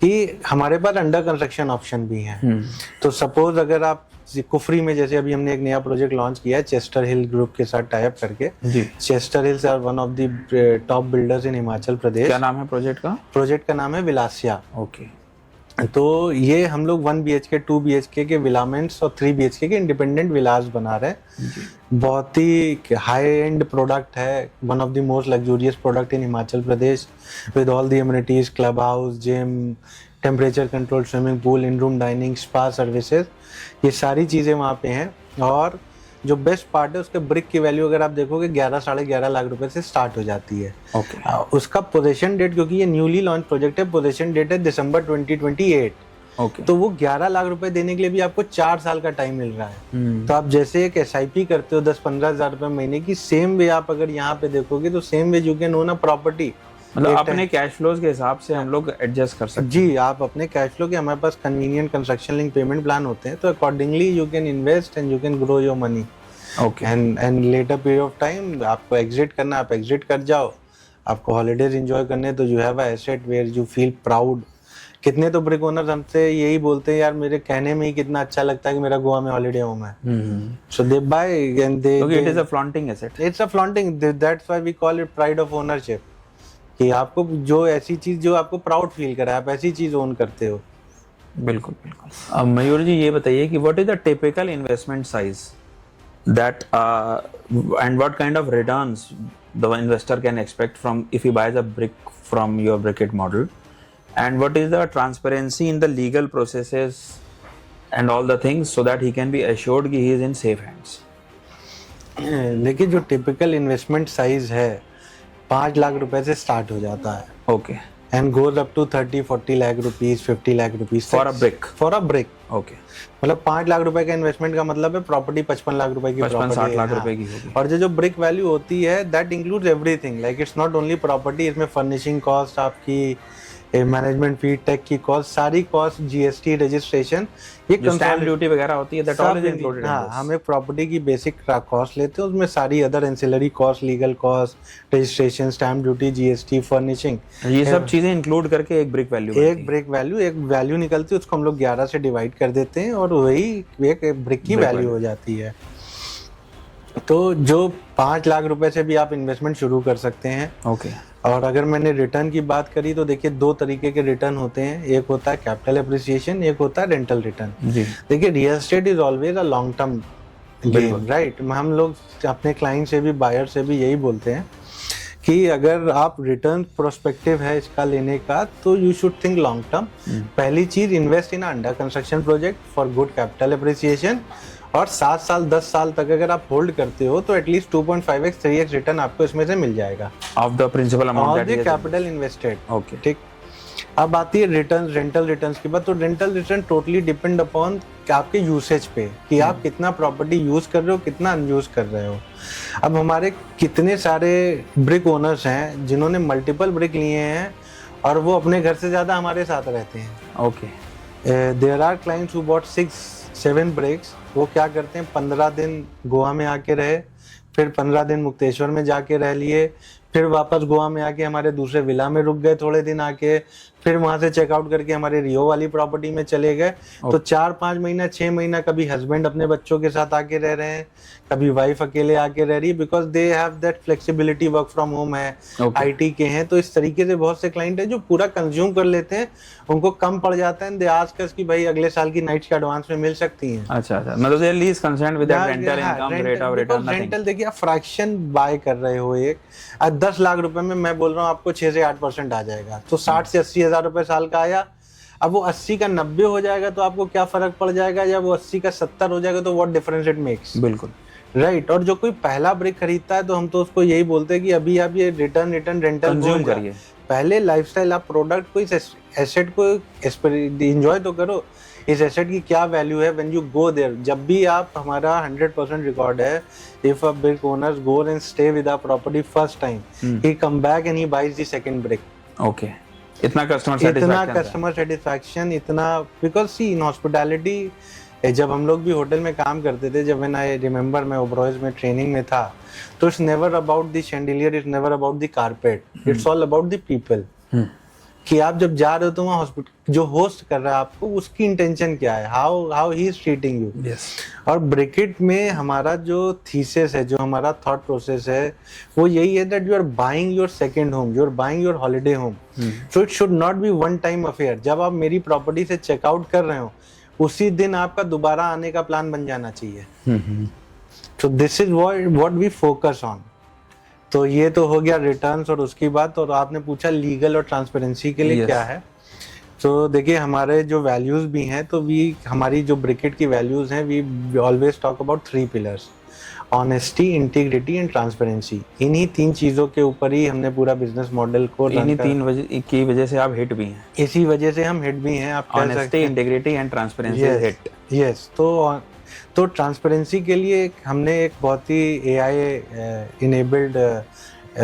कि हमारे पास अंडर कंस्ट्रक्शन ऑप्शन भी है। तो सपोज अगर आप कुफरी में, जैसे अभी हमने एक नया प्रोजेक्ट लॉन्च किया है चेस्टर हिल ग्रुप के साथ टाई अप करके जी। Chester Hills are one of the top builders in Himachal Pradesh. क्या नाम है प्रोजेक्ट का? प्रोजेक्ट का नाम है विलासिया। ओके। तो ये हम लोग 1 BHK 2 BHK के विलामेंट्स और 3 BHK के इंडिपेंडेंट विलास बना रहे हैं। बहुत ही हाई एंड प्रोडक्ट है, one of the most luxurious product in Himachal Pradesh, with all the amenities, club house, gym, temperature control swimming pool, in room dining, spa services, ये सारी चीज़ें वहाँ पे हैं। और जो बेस्ट पार्ट है, उसके ब्रिक की वैल्यू अगर आप देखोगे 11-11.5 लाख रुपए से स्टार्ट हो जाती है। उसका पोजीशन डेट, क्योंकि ये न्यूली लॉन्च प्रोजेक्ट है, पोजीशन डेट है दिसंबर 2028। तो वो 11 लाख रुपए देने के लिए भी आपको 4 साल का टाइम मिल रहा है। तो आप जैसे एक SIP करते हो 10-15 हज़ार रुपए महीने की, सेम वे आप अगर यहाँ पे देखोगे तो same way you can own a property. मतलब अपने कैश फ्लोज के हिसाब से हम लोग एडजस्ट कर सकते हैं। जी, आप अपने कैश फ्लो के, हमारे पास convenient construction link payment plan होते हैं, तो accordingly you can invest and you can grow your money. Okay. And later period of time आपको एग्जिट करना, आप एग्जिट कर जाओ। आपको हॉलीडेज एंजॉय करने, तो you have a asset where you feel proud. कितने तो ब्रिक ओनर्स हमसे यही बोलते हैं, यार मेरे कहने में ही कितना अच्छा लगता है कि मेरा गोवा में हॉलीडे होम है। So they buy and they, it is a flaunting asset, it's a flaunting, that's why we call it pride of ownership. कि आपको जो ऐसी चीज जो आपको प्राउड फील कराए, आप ऐसी चीज ओन करते हो। बिल्कुल बिल्कुल। अब मयूर जी ये बताइए कि what is the typical investment size that and what kind of returns the investor can expect from if he buys a brick from your Brikitt model, and what is the transparency in the legal processes and all the things so that he can be assured कि he is in safe hands. देखिए जो टिपिकल इन्वेस्टमेंट साइज है 5 लाख रुपए से स्टार्ट हो जाता है, okay, and goes up to 30-40 lakh rupees, 50 lakh rupees for a brick. For a brick, okay, मतलब 5 लाख रुपए का इन्वेस्टमेंट का मतलब है प्रॉपर्टी 55 लाख रुपए की 55-60 लाख हाँ। रुपए की होगी। और जो ब्रिक वैल्यू होती है that includes everything, like it's not only property, इसमें फर्निशिंग कॉस्ट, आपकी मैनेजमेंट फी, टेक की कॉस्ट, सारी कॉस्ट, जीएसटी, रजिस्ट्रेशन, ये स्टैम्प ड्यूटी वगैरह होती है, दैट ऑल इज इंक्लूडेड। हाँ, हम एक प्रॉपर्टी की बेसिक कॉस्ट लेते हैं, उसमें सारी other ancillary cost, legal cost, registration, stamp duty, GST, furnishing, ये सब चीजें इंक्लूड करके एक ब्रिक वैल्यू एक वैल्यू निकलती है, उसको हम लोग 11 से डिवाइड कर देते हैं और वही एक ब्रिक की वैल्यू हो जाती है। तो जो 5 लाख रुपए से भी आप इन्वेस्टमेंट शुरू कर सकते हैं। ओके, और अगर मैंने रिटर्न की बात करी तो देखिए 2 तरीके के रिटर्न होते हैं, एक होता है कैपिटल एप्रिसिएशन, एक होता है रेंटल रिटर्न। जी, देखिए real estate is always a long term game, right. हम लोग अपने क्लाइंट से भी, बायर से भी यही बोलते हैं कि अगर आप रिटर्न प्रोस्पेक्टिव है इसका लेने का तो you should think long term. पहली चीज, invest in under construction project for good capital appreciation, और 7 साल 10 साल तक अगर आप होल्ड करते हो तो एटलीस्ट 2.5x 3x रिटर्न आपको इसमें से मिल जाएगा of the principal amount of the capital invested. Okay, ठीक। अब आती है रिटर्न, रेंटल रिटर्न्स की बात। तो rental return totally depend upon आपके यूसेज पे कि आप कितना प्रॉपर्टी यूज कर रहे हो, कितना अनयूज कर रहे हो। अब हमारे कितने सारे ब्रिक ओनर्स हैं जिन्होंने मल्टीपल ब्रिक लिए हैं और वो अपने घर से ज्यादा हमारे साथ रहते हैं। Okay, there are clients who bought 6-7 bricks. वो क्या करते हैं, 15 दिन गोवा में आके रहे, फिर 15 दिन मुक्तेश्वर में जाके रह लिए, फिर वापस गोवा में आके हमारे दूसरे विला में रुक गए थोड़े दिन आके, फिर वहां से चेकआउट करके हमारे रियो वाली प्रॉपर्टी में चले गए। तो 4-5 महीना 6 महीना कभी हस्बैंड अपने बच्चों के साथ आके रह रहे हैं, कभी वाइफ अकेले आके रह रही है, because they have that flexibility, work from home है, आईटी के हैं। तो इस तरीके से बहुत से क्लाइंट है जो पूरा कंज्यूम कर लेते हैं, उनको कम पड़ जाता है, दे आस्क अस कि भाई अगले साल की नाइट्स के एडवांस में मिल सकती हैं। अच्छा, मतलब they lease concern with that rental income, rate of return, nothing. Rental देखिए आप फ्रैक्शन बाय कर रहे हो, एक 10 लाख रुपए में मैं बोल रहा हूँ आपको 6 से 8% आ जाएगा, तो 60 से 80 हजार रुपए साल का आया। अब वो 80 का 90 हो जाएगा तो आपको क्या फर्क पड़ जाएगा, या वो 80 का 70 हो जाएगा तो व्हाट डिफरेंस इट मेक्स। बिल्कुल, राइट। और जो कोई पहला ब्रिक खरीदता है तो हम तो उसको यही बोलते हैं कि अभी आप ये रिटर्न रेंटल कंज्यूम करिए, पहले लाइफस्टाइल, आप प्रोडक्ट को, इस एसेट को एंजॉय तो करो। इस एसेट की क्या वैल्यू है व्हेन यू गो देयर। जब भी आप, हमारा 100% रिकॉर्ड है, if a brick owners go and stay with a property first time, he come back and he buys the second brick. Okay, इतना कस्टमर सेटिस्फैक्शन, इतना, बिकॉज सी इन हॉस्पिटैलिटी, जब हम लोग भी होटल में काम करते थे, जब आई रिमेम्बर मैं ओबरॉयज में ट्रेनिंग में था, तो it's never about the chandelier, it's never about the carpet, it's all about the people. कि आप जब जा रहे हो तो वहाँ हॉस्पिटल जो होस्ट कर रहा है आपको, उसकी इंटेंशन क्या है, how he is treating you. और ब्रिकेट में हमारा जो थीसिस है, जो हमारा थॉट प्रोसेस है, वो यही है that you are buying your second home, you are buying your holiday home. So it should not be one time affair. जब आप मेरी प्रॉपर्टी से चेकआउट कर रहे हो उसी दिन आपका दोबारा आने का प्लान बन जाना चाहिए। तो this is what we focus on. तो ये तो हो गया रिटर्न्स और उसकी बात। और आपने पूछा लीगल और ट्रांसपेरेंसी के लिए क्या है, तो देखिए हमारे जो वैल्यूज भी हैं, तो हमारी जो ब्रिकेट की वैल्यूज हैं, we always talk about 3 pillars, honesty, integrity and transparency. इन्हीं 3 चीजों के ऊपर ही हमने पूरा बिजनेस मॉडल को, इन्हीं 3 की वजह से आप हिट भी हैं। इसी वजह से हम हिट भी हैं, आप कह सकते हैं। Integrity and transparency hit. Yes. तो ट्रांसपेरेंसी के लिए हमने एक बहुत ही AI enabled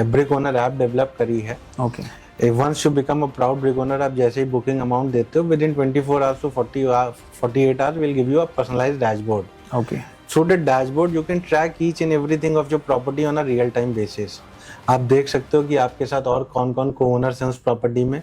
brick owner app develop करी है। Okay, once you become a proud brick owner, आप जैसे ही बुकिंग अमाउंट देते हो, within 24 hours to 48 hours will give you a personalised dashboard. Okay, through that dashboard you can track each and everything of your property on a real time basis. आप देख सकते हो कि आपके साथ और कौन कौन को ओनर्स हैं उस प्रॉपर्टी में,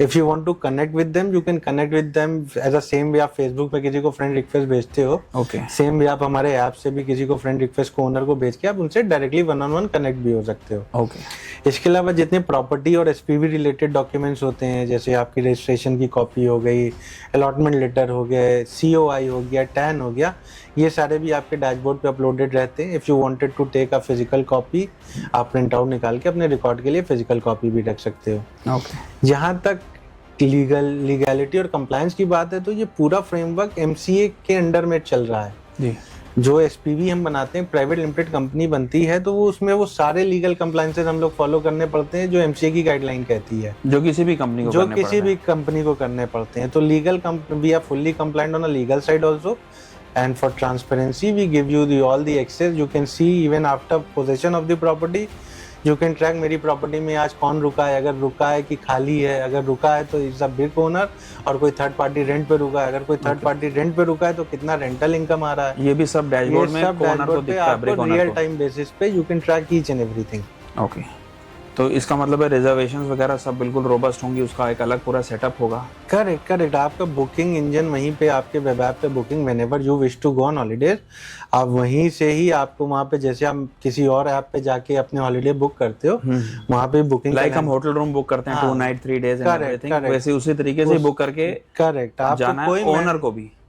if you want to connect with them, you can connect with them as a same way आप फेसबुक पे किसी को फ्रेंड रिक्वेस्ट भेजते हो, ओके, सेम वे आप हमारे ऐप से भी किसी को फ्रेंड रिक्वेस्ट को ओनर को भेज के आप उनसे directly one on one connect भी हो सकते हो। ओके। इसके अलावा जितने प्रॉपर्टी और एसपीवी रिलेटेड डॉक्यूमेंट्स होते हैं, जैसे आपकी रजिस्ट्रेशन की कॉपी हो गई, अलॉटमेंट लेटर हो गए, सीओआई हो गया, टैन हो गया, ये सारे भी आपके डैशबोर्ड पे अपलोडेड रहते हैं। If you wanted to take a physical copy, आप प्रिंट आउट निकाल के अपने रिकॉर्ड के लिए फिजिकल कॉपी भी रख सकते हो। ओके। जहाँ तक लीगैलिटी और कंप्लायंस की बात है, तो ये पूरा फ्रेमवर्क एमसीए के अंडर में चल रहा है जी। जो एसपीवी हम बनाते हैं, प्राइवेट लिमिटेड कंपनी बनती है, तो वो उसमें वो सारे लीगल कंप्लायंसेस हम लोग फॉलो करने पड़ते हैं जो एमसीए की गाइडलाइन कहती है, जो किसी भी कंपनी को करने पड़ते हैं। तो legal we are fully compliant on a legal side also, and for transparency we give you all the access. You can see even after possession of the property, you can track मेरी प्रॉपर्टी में आज कौन रुका है, अगर रुका है कि खाली है, अगर रुका है तो इज अ बिग ओनर, और कोई थर्ड पार्टी रेंट पे रुका है, अगर कोई थर्ड पार्टी रेंट पे रुका है तो कितना रेंटल इनकम आ रहा है, ये भी सब डैशबोर्ड में ओनर को दिखता है, brick owner real time basis पे you can track each and everything. Okay, तो इसका मतलब है रिजर्वेशंस वगैरह सब बिल्कुल रोबस्ट होंगी, उसका एक अलग पूरा सेटअप होगा। करेक्ट। आपका बुकिंग इंजन वहीं पे आपके वेब ऐप पे booking whenever you wish to go on holidays, आप वहीं से ही आपको वहाँ पे जैसे हम किसी और ऐप पे जाके अपने हॉलीडे बुक करते हो, वहाँ पे बुकिंग लाइक हम होटल रूम बुक करते हैं 2 नाइट 3 डेज एंड एवरीथिंग, वैसे उसी तरीके से बुक करके करेक्ट आप जाना है।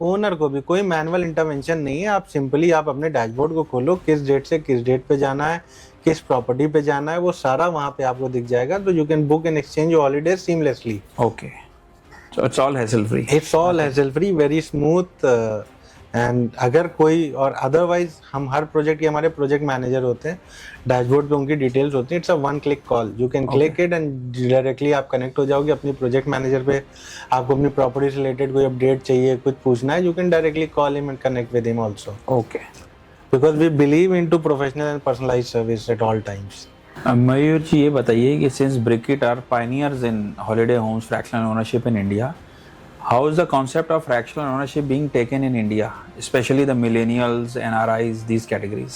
ओनर को भी कोई मैनुअल इंटरवेंशन नहीं है। आप सिंपली आप अपने डैशबोर्ड को खोलो, किस डेट से किस डेट पे जाना है, किस प्रॉपर्टी पे जाना है, वो सारा वहाँ पे आपको दिख जाएगा। तो you can book and exchange your holidays seamlessly. Okay, so it's all hassle free, very smooth. And अगर कोई और अदरवाइज हम हर प्रोजेक्ट के हमारे प्रोजेक्ट मैनेजर होते हैं, डैशबोर्ड पे उनकी डिटेल्स होती हैं। It's a one click call, you can click it and directly आप कनेक्ट हो जाओगे अपनी प्रोजेक्ट मैनेजर पे। आपको अपनी प्रॉपर्टी से रिलेटेड कोई अपडेट चाहिए, कुछ पूछना है, you can directly call him and connect with him also. Okay, because we believe into professional and personalised service at all times. Mayur जी, ये बताइए कि since Brikitt are pioneers in holiday homes fractional ownership in India, how is the concept of fractional ownership being taken in India, especially the millennials, NRIs, these categories?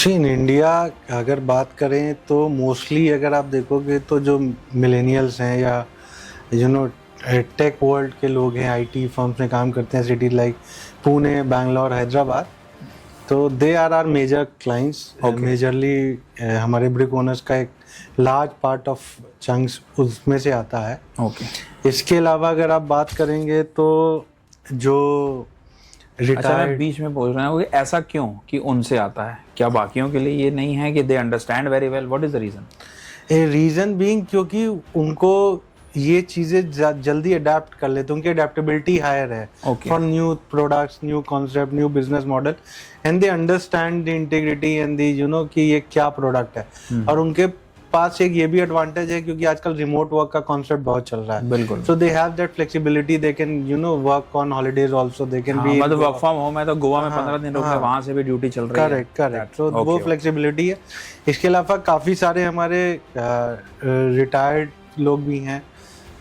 See, in India अगर बात करें तो मोस्टली अगर आप देखोगे तो जो मिलेनियल्स हैं या यू नो टेक वर्ल्ड के लोग हैं, आईटी फर्म्स में काम करते हैं, सिटी लाइक पुणे, बैंगलोर, हैदराबाद, तो they are are major clients. Majorly हमारे ब्रिक ओनर्स का एक लार्ज पार्ट ऑफ चंक्स उसमें से आता है। ओके, इसके अलावा अगर आप बात करेंगे तो जो मैं बीच में पूछ रहा हूँ कि ऐसा क्यों कि उनसे आता है, क्या बाकियों के लिए ये नहीं है कि they understand very well, what is the reason? Reason being क्योंकि उनको ये चीजें जल्दी अडेप्ट कर लेते हैं, उनकी अडेप्टेबिलिटी हायर है for new products, new concept, new business model, and they understand the integrity and the you know कि ये क्या प्रोडक्ट है। और उनके पास एक ये भी एडवांटेज है क्योंकि आजकल रिमोट वर्क का कॉन्सेप्ट बहुत चल रहा है। बिल्कुल, so they have that flexibility, they can you know work on holidays also, they can be मतलब वर्क फ्रॉम होम है तो गोवा में 15 दिन रुक के वहां से भी ड्यूटी चल रही है। करेक्ट। सो वो फ्लेक्सिबिलिटी है। इसके अलावा काफी सारे हमारे रिटायर्ड लोग भी हैं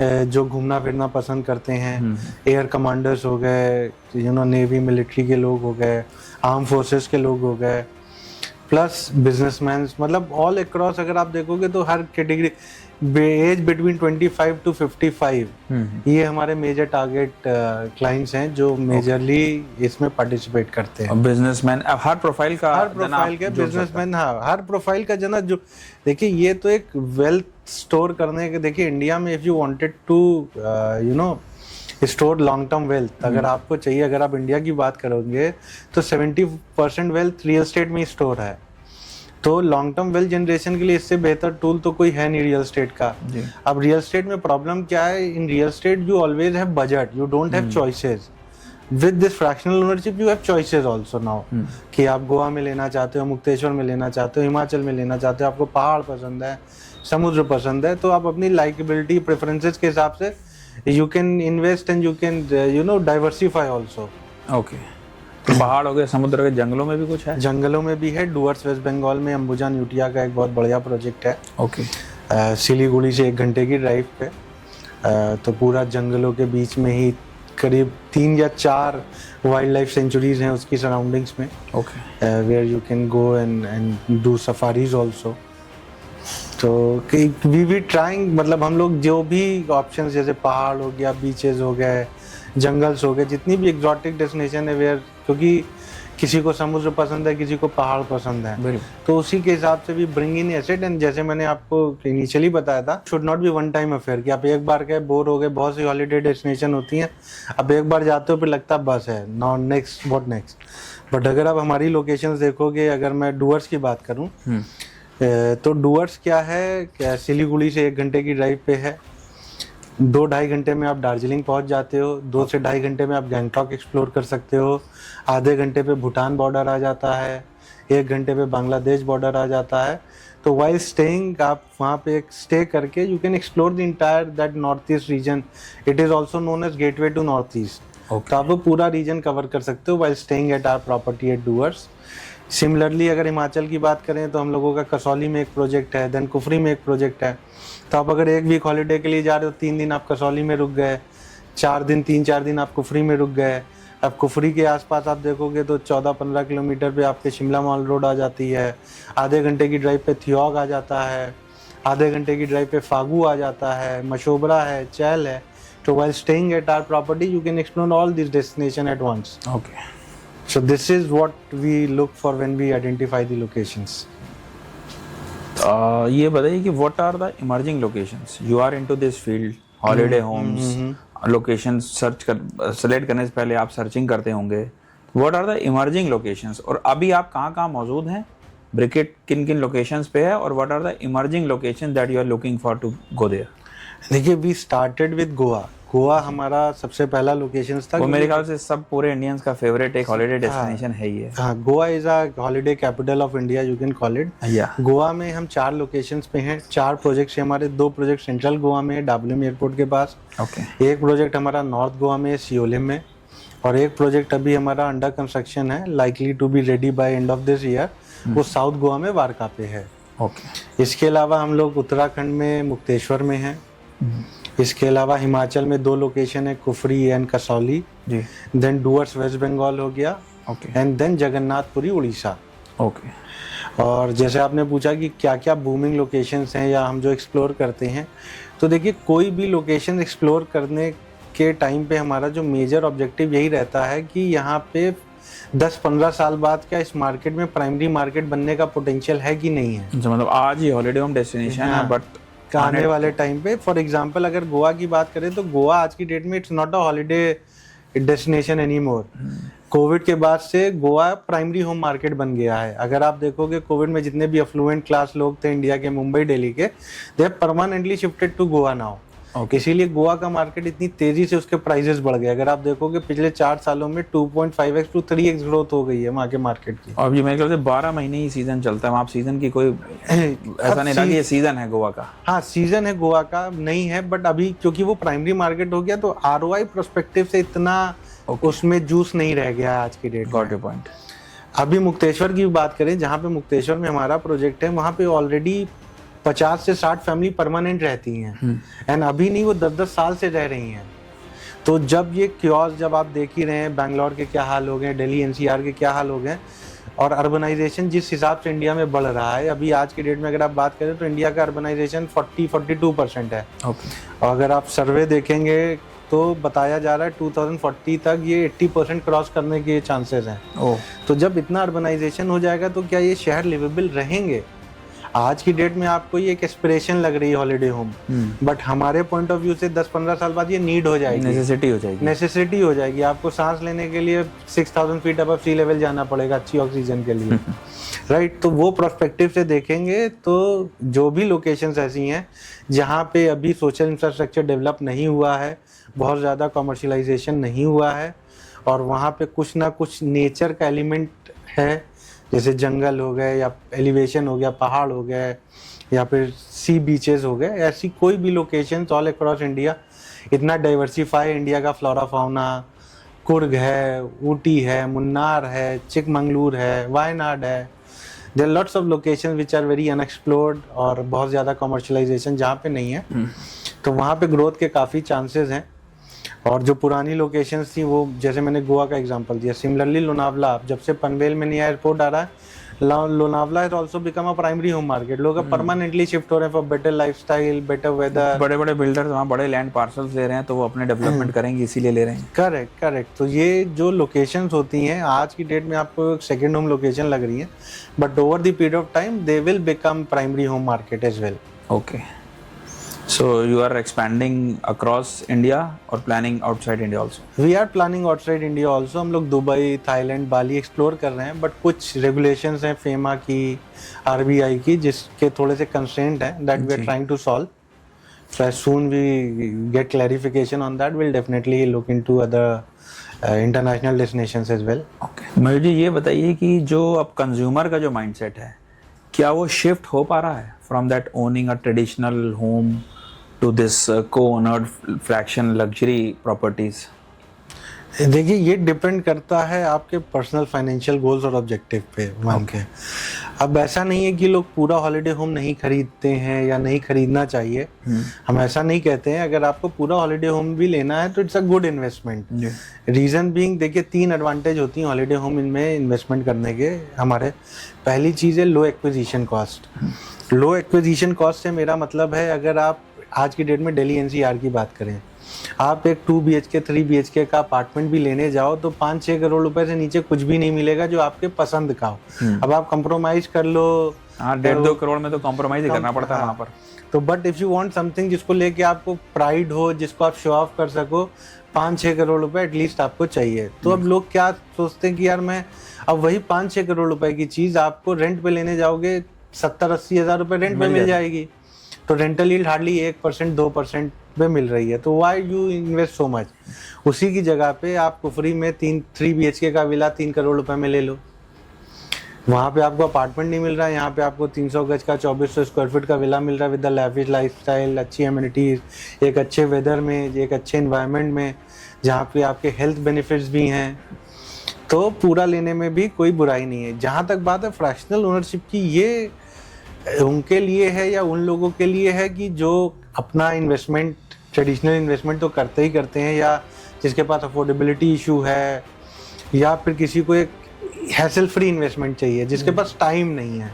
जो घूमना फिरना पसंद करते हैं। एयर कमांडर्स हो गए, यू नो नेवी मिलिट्री के लोग हो गए, आर्म फोर्सेस के लोग हो गए, प्लस बिजनेसमैन, मतलब ऑल अक्रॉस अगर आप देखोगे तो हर कैटेगरी, एज बिटवीन 25 to 55, ये हमारे मेजर टारगेट क्लाइंट्स हैं जो मेजरली इसमें पार्टिसिपेट करते हैं। बिजनेसमैन हर प्रोफाइल के बिजनेसमैन, हाँ हर प्रोफाइल का जना जो देखिए ये तो एक वेल्थ स्टोर करने के, देखिए इंडिया में if you wanted to you know store long term wealth, अगर आपको चाहिए, अगर आप इंडिया की बात करोगे तो 70% वेल्थ रियल एस्टेट में स्टोर है। तो लॉन्ग टर्म वेल्थ जनरेशन के लिए इससे बेहतर टूल तो कोई है नहीं रियल एस्टेट का। अब रियल एस्टेट में प्रॉब्लम क्या है, इन real estate you always have budget, you don't have choices. With this fractional ownership you have choices also now, कि आप गोवा में लेना चाहते हो, मुक्तेश्वर में लेना चाहते हो, हिमाचल में लेना चाहते हो, आपको पहाड़ पसंद है, समुद्र पसंद है, तो आप अपनी लाइकेबिलिटी प्रेफरेंसेस के हिसाब से you can invest and you can you know diversify also. Okay. तो पहाड़ हो गए, समुद्र के जंगलों में भी कुछ है? जंगलों में भी है। डुअर्स वेस्ट बंगाल में अंबुजान यूटिया का एक बहुत बढ़िया प्रोजेक्ट है। ओके, सिलीगुड़ी से 1 घंटे की ड्राइव पे, तो पूरा जंगलों के बीच में ही करीब 3 या 4 वाइल्ड लाइफ सेंचुरीज हैं उसकी सराउंडिंग्स में। Okay, where you can go and do safaris also. तो वी वी ट्राइंग, मतलब हम लोग जो भी ऑप्शंस जैसे पहाड़ हो गया, बीचेस हो गए, जंगल्स हो गए, जितनी भी एग्जॉटिक डेस्टिनेशन है वेयर, क्योंकि किसी को समुद्र पसंद है, किसी को पहाड़ पसंद है, तो उसी के हिसाब से भी ब्रिंग इन एसेट। एंड जैसे मैंने आपको इनिशियली बताया था, should not be one time affair कि आप एक बार गए बोर हो गए। बहुत सी हॉलीडे डेस्टिनेशन होती हैं, आप एक बार जाते हो फिर लगता है बस है, नॉ नेक्स्ट व्हाट नेक्स्ट। बट अगर आप हमारी लोकेशंस देखोगे, अगर मैं डुअर्स की बात करूं तो डुअर्स क्या है, सिलीगुड़ी से 1 घंटे की ड्राइव पे है। 2-2.5 घंटे में आप दार्जिलिंग पहुंच जाते हो। 2 से 2.5 घंटे में आप गैंगटॉक एक्सप्लोर कर सकते हो। आधे घंटे पे भूटान बॉर्डर आ जाता है। 1 घंटे पे बांग्लादेश बॉर्डर आ जाता है। तो वाइल स्टेइंग, आप वहाँ पे एक स्टे करके you can explore the entire that north east region. It is also known as gateway to north east. तो आप वो पूरा रीजन कवर कर सकते हो while staying at our property at Dooars. Similarly अगर हिमाचल की बात करें तो हम लोगों का कसौली में एक प्रोजेक्ट है, देन कुफरी में एक प्रोजेक्ट है। तो आप अगर 1 वीक हॉलीडे के लिए जा रहे हो, 3 दिन आप कसौली में रुक गए, 3-4 दिन आप कुफरी में रुक गए। अब कुफरी के आसपास आप देखोगे तो 14-15 किलोमीटर पे आपके शिमला मॉल रोड आ जाती है। आधे घंटे की ड्राइव पे थियोग आ जाता है। आधे घंटे की ड्राइव पे फागू आ जाता है, मशोबरा है, चैल है। तो while staying at our property you can explore all these destinations at once. Okay. So this is what we look for when we identify the locations. ये बताइए कि what are the emerging locations? You are into this field, holiday homes, locations select करने से पहले आप सर्चिंग करते होंगे। What are the emerging locations? और अभी आप कहाँ मौजूद हैं? ब्रिकेट किन लोकेशंस पे है और what are the emerging locations that you are looking for to go there? देखिए we started with Goa. Goa हमारा सबसे पहला लोकेशन था। वो मेरे ख्याल से सब पूरे इंडियंस का फेवरेट एक हॉलिडे डेस्टिनेशन है ये। हाँ, Goa is a holiday capital of India, you can call it. Goa में हम 4 लोकेशंस पे हैं, 4 प्रोजेक्ट्स हैं हमारे। 2 प्रोजेक्ट सेंट्रल गोवा में है, डाबलिम एयरपोर्ट के पास। एक प्रोजेक्ट हमारा नॉर्थ गोवा में है, सियोलिम में। और एक प्रोजेक्ट अभी हमारा अंडर कंस्ट्रक्शन है, likely to be ready by end of this year. वो साउथ गोवा में वारका पे है। इसके अलावा हम लोग उत्तराखंड में मुक्तेश्वर में हैं। इसके अलावा हिमाचल में 2 लोकेशन है, Kufri and Kasauli. Then Dooars west Bengal हो गया, एंड देन जगन्नाथपुरी उड़ीसा। और जैसे आपने पूछा कि क्या क्या बूमिंग लोकेशंस हैं या हम जो एक्सप्लोर करते हैं, तो देखिए कोई भी लोकेशन एक्सप्लोर करने के टाइम पे हमारा जो मेजर ऑब्जेक्टिव यही रहता है कि यहाँ पे 10-15 साल बाद क्या इस मार्केट में प्राइमरी मार्केट बनने का पोटेंशियल है कि नहीं है। मतलब आज ही हॉलिडे होम डेस्टिनेशन है, बट आने वाले टाइम पे, फॉर एग्जांपल अगर गोवा की बात करें तो गोवा आज की डेट में it's not a holiday destination any more. Covid के बाद से गोवा प्राइमरी होम मार्केट बन गया है। अगर आप देखोगे कोविड में जितने भी अफ्लुएंट क्लास लोग थे इंडिया के, मुंबई दिल्ली के, they have permanently shifted to Goa now. इसीलिए गोवा का मार्केट इतनी तेजी से उसके प्राइसेस बढ़ गए। अगर आप देखोगे पिछले 4 सालों में 2.5x to 3x ग्रोथ हो गई है वहाँ के मार्केट की। और ये मेरे ख्याल से 12 महीने ही सीजन चलता है वहाँ। सीजन की कोई ऐसा नहीं था कि ये सीजन है गोवा का। हाँ, सीजन है गोवा का नहीं है, बट अभी क्योंकि वो प्राइमरी मार्केट हो गया तो ROI पर्सपेक्टिव से इतना उसमें जूस नहीं रह गया आज की डेट में। पॉइंट। अभी मुक्तेश्वर की बात करें, जहाँ पे मुक्तेश्वर में हमारा प्रोजेक्ट है, वहाँ पे ऑलरेडी 50 से 60 फैमिली परमानेंट रहती हैं। एंड अभी नहीं, वो 10-10 साल से रह रही हैं। तो जब ये क्योस, जब आप देख ही रहे हैं बैंगलोर के क्या हाल हो गए, दिल्ली NCR के क्या हाल हो गए, और अर्बनाइजेशन जिस हिसाब से इंडिया में बढ़ रहा है, अभी आज की डेट में अगर आप बात करें तो इंडिया का अर्बनाइजेशन 40-42% है। और अगर आप सर्वे देखेंगे तो बताया जा रहा है 2040 तक ये 80% क्रॉस करने के चांसेस हैं। तो जब इतना अर्बनाइजेशन हो जाएगा तो क्या ये शहर लिवेबल रहेंगे? आज की डेट में आपको ये एक एस्पिरेशन लग रही है हॉलिडे होम, बट हमारे पॉइंट ऑफ व्यू से 10-15 साल बाद ये नीड हो जाएगी, नेसेसिटी हो जाएगी। आपको सांस लेने के लिए 6000 फीट अबव सी लेवल जाना पड़ेगा अच्छी ऑक्सीजन के लिए। राइट, तो वो प्रोस्पेक्टिव से देखेंगे तो जो भी लोकेशंस ऐसी हैं जहाँ पे अभी सोशल इंफ्रास्ट्रक्चर डेवलप नहीं हुआ है, बहुत ज़्यादा कॉमर्शलाइजेशन नहीं हुआ है, और वहाँ पे कुछ ना कुछ नेचर का एलिमेंट है, जैसे जंगल हो गए या एलिवेशन हो गया, पहाड़ हो गए, या फिर सी बीचेस हो गए, ऐसी कोई भी लोकेशन ऑल अक्रॉस इंडिया। इतना डाइवर्सिफाई इंडिया का फ्लोरा फाउना, कुर्ग है, ऊटी है, मुन्नार है, चिकमंगलूर है, वायनाड है। There lots of locations which are very unexplored, और बहुत ज़्यादा कमर्शलाइजेशन जहाँ पे नहीं है, तो वहाँ पे ग्रोथ के काफ़ी चांसेस हैं। और जो पुरानी लोकेशंस थी वो, जैसे मैंने गोवा का एग्जांपल दिया, सिमिलरली लोनावला, जब से पनवेल में नया एयरपोर्ट आ रहा है, Lonavala has also become a primary home market. लोग अब permanently shift हो रहे हैं for better lifestyle, better weather. बड़े बड़े बिल्डर्स वहाँ बड़े लैंड पार्सल्स ले रहे हैं, तो वो अपने डेवलपमेंट करेंगे, इसीलिए ले रहे हैं। Correct correct. तो ये जो लोकेशंस होती हैं आज की डेट में आपको सेकेंड होम लोकेशन लग रही है, but over the period of time they will become primary home market as well. Okay, so you are expanding across India or planning outside India also? We are planning outside India also. हम लोग दुबई, थाईलैंड, बाली एक्सप्लोर कर रहे हैं, बट कुछ रेगुलेशंस हैं फेमा की, आरबीआई की, जिसके थोड़े से कंस्ट्रेंट हैं that we are trying to solve. So as soon we get clarification on that will definitely look into other international destinations as well. Okay, Mayur जी ये बताइए कि जो अब कंज्यूमर का जो माइंडसेट है, क्या वो शिफ्ट हो पा रहा है from that owning a traditional home to this co-owned fraction luxury properties? देखिए ये डिपेंड करता है आपके पर्सनल फाइनेंशियल गोल्स और ऑब्जेक्टिव पे मान के। अब ऐसा नहीं है कि लोग पूरा हॉलिडे होम नहीं खरीदते हैं या नहीं खरीदना चाहिए, हम ऐसा नहीं कहते हैं। अगर आपको पूरा हॉलिडे होम भी लेना है तो it's a good investment. Reason being, देखिए 3 एडवांटेज होती हैं हॉलिडे होम इनमें इन्वेस्टमेंट करने के हमारे। पहली चीज़ है लो एक्विजिशन कॉस्ट। लो एक्विजिशन कॉस्ट से मेरा मतलब है, अगर आप आज की डेट में दिल्ली एनसीआर की बात करें, आप एक 2 BHK 3 BHK का अपार्टमेंट भी लेने जाओ तो 5-6 करोड़ रुपए से नीचे कुछ भी नहीं मिलेगा जो आपके पसंद का हो। अब आप कंप्रोमाइज कर लो, हाँ 1.5-2 करोड़ में तो कॉम्प्रोमाइज ही करना पड़ता है वहाँ पर। तो but if you want something जिसको लेके आपको प्राइड हो, जिसको आप शो ऑफ कर सको, 5-6 करोड़ रुपए एटलीस्ट आपको चाहिए। तो अब लोग क्या सोचते हैं कि यार मैं अब वही 5-6 करोड़ रुपए की चीज आपको रेंट पे लेने जाओगे, 70-80 हज़ार रुपए रेंट पे मिल जाएगी। तो रेंटल यील्ड हार्डली 1% 2% पे मिल रही है, तो why you invest so much. उसी की जगह पे आपको फ्री में 3 BHK का विला 3 करोड़ रुपए में ले लो। वहाँ पे आपको अपार्टमेंट नहीं मिल रहा है, यहाँ पे आपको 300 गज का 2400 स्क्वायर फीट का विला मिल रहा है विद द लैविश लाइफस्टाइल, अच्छी एमिनिटीज, एक अच्छे वेदर में, एक अच्छे इन्वायरमेंट में, जहाँ पे आपके हेल्थ बेनिफिट्स भी हैं। तो पूरा लेने में भी कोई बुराई नहीं है। जहाँ तक बात है फ्रैक्शनल ओनरशिप की, ये उनके लिए है या उन लोगों के लिए है कि जो अपना इन्वेस्टमेंट, ट्रेडिशनल इन्वेस्टमेंट तो करते ही करते हैं, या जिसके पास अफोर्डेबिलिटी इशू है, या फिर किसी को एक हैसल फ्री इन्वेस्टमेंट चाहिए, जिसके पास टाइम नहीं है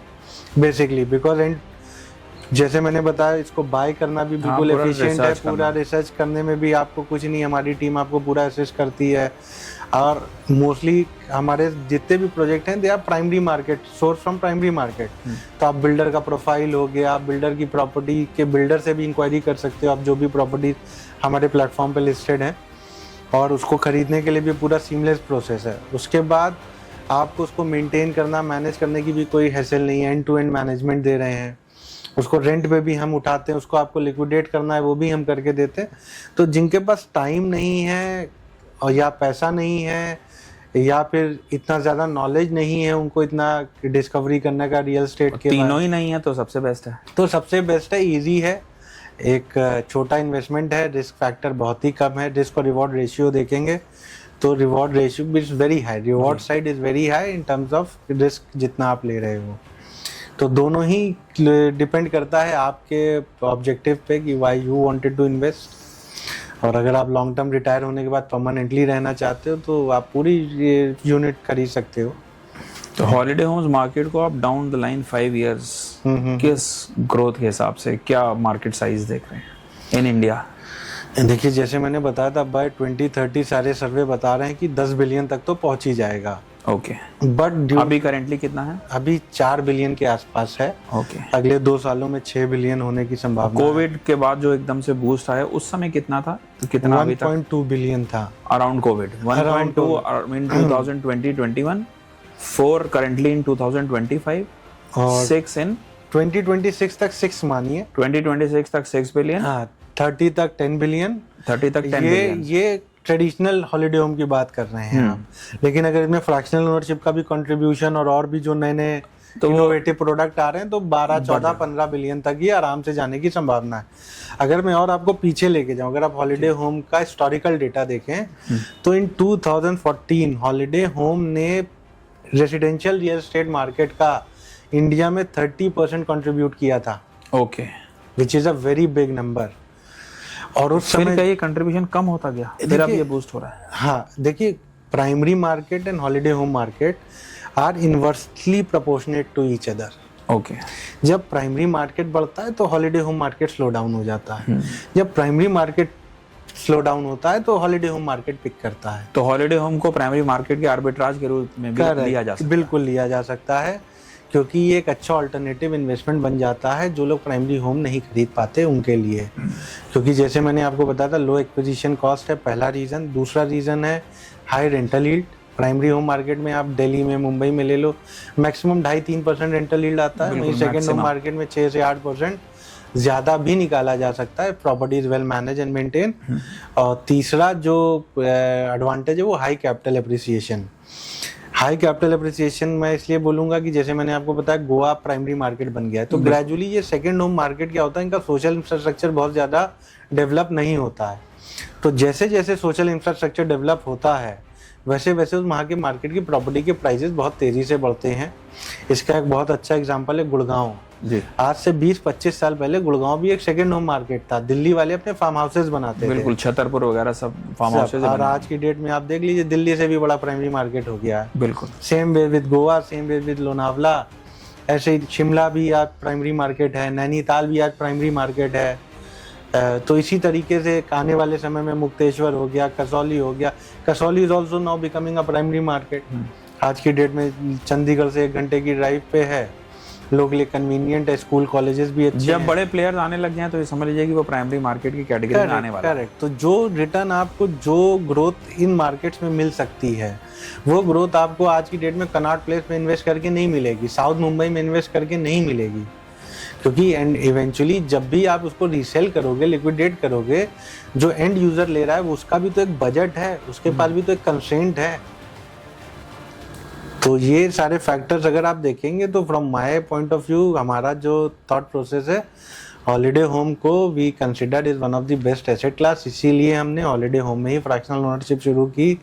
बेसिकली। बिकॉज एंड जैसे मैंने बताया, इसको बाय करना भी बिल्कुल एफिशिएंट है, पूरा रिसर्च करने में भी आपको कुछ नहीं, हमारी टीम आपको पूरा असिस्ट करती है। और मोस्टली हमारे जितने भी प्रोजेक्ट हैं they are primary market, source from primary market. तो आप बिल्डर का प्रोफाइल हो गया, आप बिल्डर की प्रॉपर्टी के बिल्डर से भी इंक्वायरी कर सकते हो, आप जो भी प्रॉपर्टी हमारे प्लेटफॉर्म पे लिस्टेड हैं, और उसको खरीदने के लिए भी पूरा सीमलेस प्रोसेस है। उसके बाद आपको उसको मेंटेन करना, मैनेज करने की भी कोई हैसल नहीं है, एंड टू एंड मैनेजमेंट दे रहे हैं। उसको रेंट पे भी हम उठाते हैं, उसको आपको लिक्विडेट करना है वो भी हम करके देते हैं। तो जिनके पास टाइम नहीं है और या पैसा नहीं है या फिर इतना ज़्यादा नॉलेज नहीं है, उनको इतना डिस्कवरी करने का रियल एस्टेट के, तीनों ही नहीं है तो सबसे बेस्ट है। तो सबसे बेस्ट है, इजी है, एक छोटा इन्वेस्टमेंट है, रिस्क फैक्टर बहुत ही कम है। रिस्क और रिवॉर्ड रेशियो देखेंगे तो reward ratio is very high, reward side is very high in terms of risk जितना आप ले रहे हो। तो दोनों ही डिपेंड करता है आपके ऑब्जेक्टिव पे कि why you wanted to invest. और अगर आप लॉन्ग टर्म रिटायर होने के बाद परमानेंटली रहना चाहते हो तो आप पूरी यूनिट खरीद सकते हो। तो हॉलिडे होम्स मार्केट को आप डाउन द लाइन 5 इयर्स किस ग्रोथ के हिसाब से क्या मार्केट साइज देख रहे हैं इन इंडिया? देखिए जैसे मैंने बताया था, बाय 2030 सारे सर्वे बता रहे हैं कि 10 बिलियन तक तो पहुंच ही जाएगा। ओके, बट अभी करेंटली कितना है? अभी 4 बिलियन के आसपास है। ओके, अगले 2 सालों में 6 बिलियन होने की संभावना। कोविड के बाद जो एकदम से बूस्ट आया उस समय कितना था, तो कितना अभी तक? 1.2 बिलियन था around Covid. 1.2 in 2020-21, 4 currently in 2025 और 6 इन 2026 तक 6 मानिए, 2026 तक 6 बिलियन, हाँ 30 तक 10 बिलियन, 30 तक 10 बिलियन। ये ट्रेडिशनल हॉलिडे होम की बात कर रहे हैं हम। लेकिन अगर इसमें फ्रैक्शनल ओनरशिप का भी कंट्रीब्यूशन और भी जो नए नए तो इनोवेटिव प्रोडक्ट आ रहे हैं तो 12, 14, 15 बिलियन तक ही आराम से जाने की संभावना है। अगर मैं और आपको पीछे लेके जाऊं, अगर आप हॉलिडे होम का हिस्टोरिकल डेटा देखें तो इन 2014 हॉलिडे होम ने रेसिडेंशियल रियल एस्टेट मार्केट का इंडिया में 30% कंट्रीब्यूट किया था। Okay, which is a very big number. और उस समय का ये कंट्रीब्यूशन कम होता गया, फिर अब ये बूस्ट हो रहा है। हाँ देखिए, primary market and holiday home market are inversely proportionate to each other. Okay. जब प्राइमरी मार्केट बढ़ता है तो holiday home market slow down हो जाता है, जब प्राइमरी मार्केट स्लो डाउन होता है तो हॉलिडे होम मार्केट पिक करता है। तो हॉलिडे होम को प्राइमरी मार्केट के आर्बिट्राज के रूप में भी लिया जा सकता है। बिल्कुल लिया जा सकता है, क्योंकि ये एक अच्छा ऑल्टरनेटिव इन्वेस्टमेंट बन जाता है जो लोग प्राइमरी होम नहीं खरीद पाते उनके लिए। क्योंकि जैसे मैंने आपको बताया था, लो एक्विजिशन कॉस्ट है पहला रीज़न। दूसरा रीज़न है high rental yield. Primary home market में आप दिल्ली में, मुंबई में ले लो, मैक्सिमम 2.5-3% रेंटल यील्ड आता है। वहीं सेकेंड होम मार्केट में 6 से 8% ज़्यादा भी निकाला जा सकता है। Property is well manage and maintain. और तीसरा जो एडवांटेज है वो high capital appreciation. High capital appreciation मैं इसलिए बोलूंगा कि जैसे मैंने आपको बताया गोवा प्राइमरी मार्केट बन गया है, तो ग्रेजुअली ये सेकेंड होम मार्केट क्या होता है, इनका सोशल इंफ्रास्ट्रक्चर बहुत ज़्यादा डेवलप नहीं होता है। तो जैसे जैसे सोशल इंफ्रास्ट्रक्चर डेवलप होता है वैसे वैसे उस वहाँ के मार्केट की प्रॉपर्टी के प्राइसेस बहुत तेज़ी से बढ़ते हैं। इसका एक बहुत अच्छा एग्जांपल है गुड़गांव जी। आज से 20-25 साल पहले गुड़गांव भी एक सेकेंड होम मार्केट था। दिल्ली वाले अपने फार्म हाउसेज बनाते थे, बिल्कुल छतरपुर वगैरह सब फार्म हाउसेज। और आज की डेट में आप देख लीजिए दिल्ली से भी बड़ा प्राइमरी मार्केट हो गया है। बिल्कुल same way with Goa, same way with Lonavala. ऐसे ही शिमला भी आज प्राइमरी मार्केट है, नैनीताल भी आज प्राइमरी मार्केट है। तो इसी तरीके से आने वाले समय में मुक्तेश्वर हो गया, कसौली हो गया। Kasauli is also now becoming a primary market. आज की डेट में चंडीगढ़ से 1 घंटे की ड्राइव पे है, लोग लिए कन्वीनियंट है, स्कूल कॉलेजेस भी अच्छे जब हैं। बड़े प्लेयर्स आने लग जाएं तो ये समझ लीजिए कि वो प्राइमरी मार्केट की कैटेगरी में आने वाला है। करेक्ट। तो जो रिटर्न आपको, जो ग्रोथ इन मार्केट्स में मिल सकती है, वो ग्रोथ आपको आज की डेट में कनॉट प्लेस में इन्वेस्ट करके नहीं मिलेगी, साउथ मुंबई में इन्वेस्ट करके नहीं मिलेगी। क्योंकि एंड इवेंचुअली जब भी आप उसको रीसेल करोगे, लिक्विडेट करोगे, जो एंड यूजर ले रहा है उसका भी तो एक बजट है, उसके पास भी तो एक कंस्ट्रेंट है। तो ये सारे फैक्टर्स अगर आप देखेंगे तो from my point of view हमारा जो थॉट प्रोसेस है, हॉलिडे होम को we considered is one of the best asset class. इसीलिए हमने हॉलिडे होम में ही फ्रैक्शनल ओनरशिप शुरू की।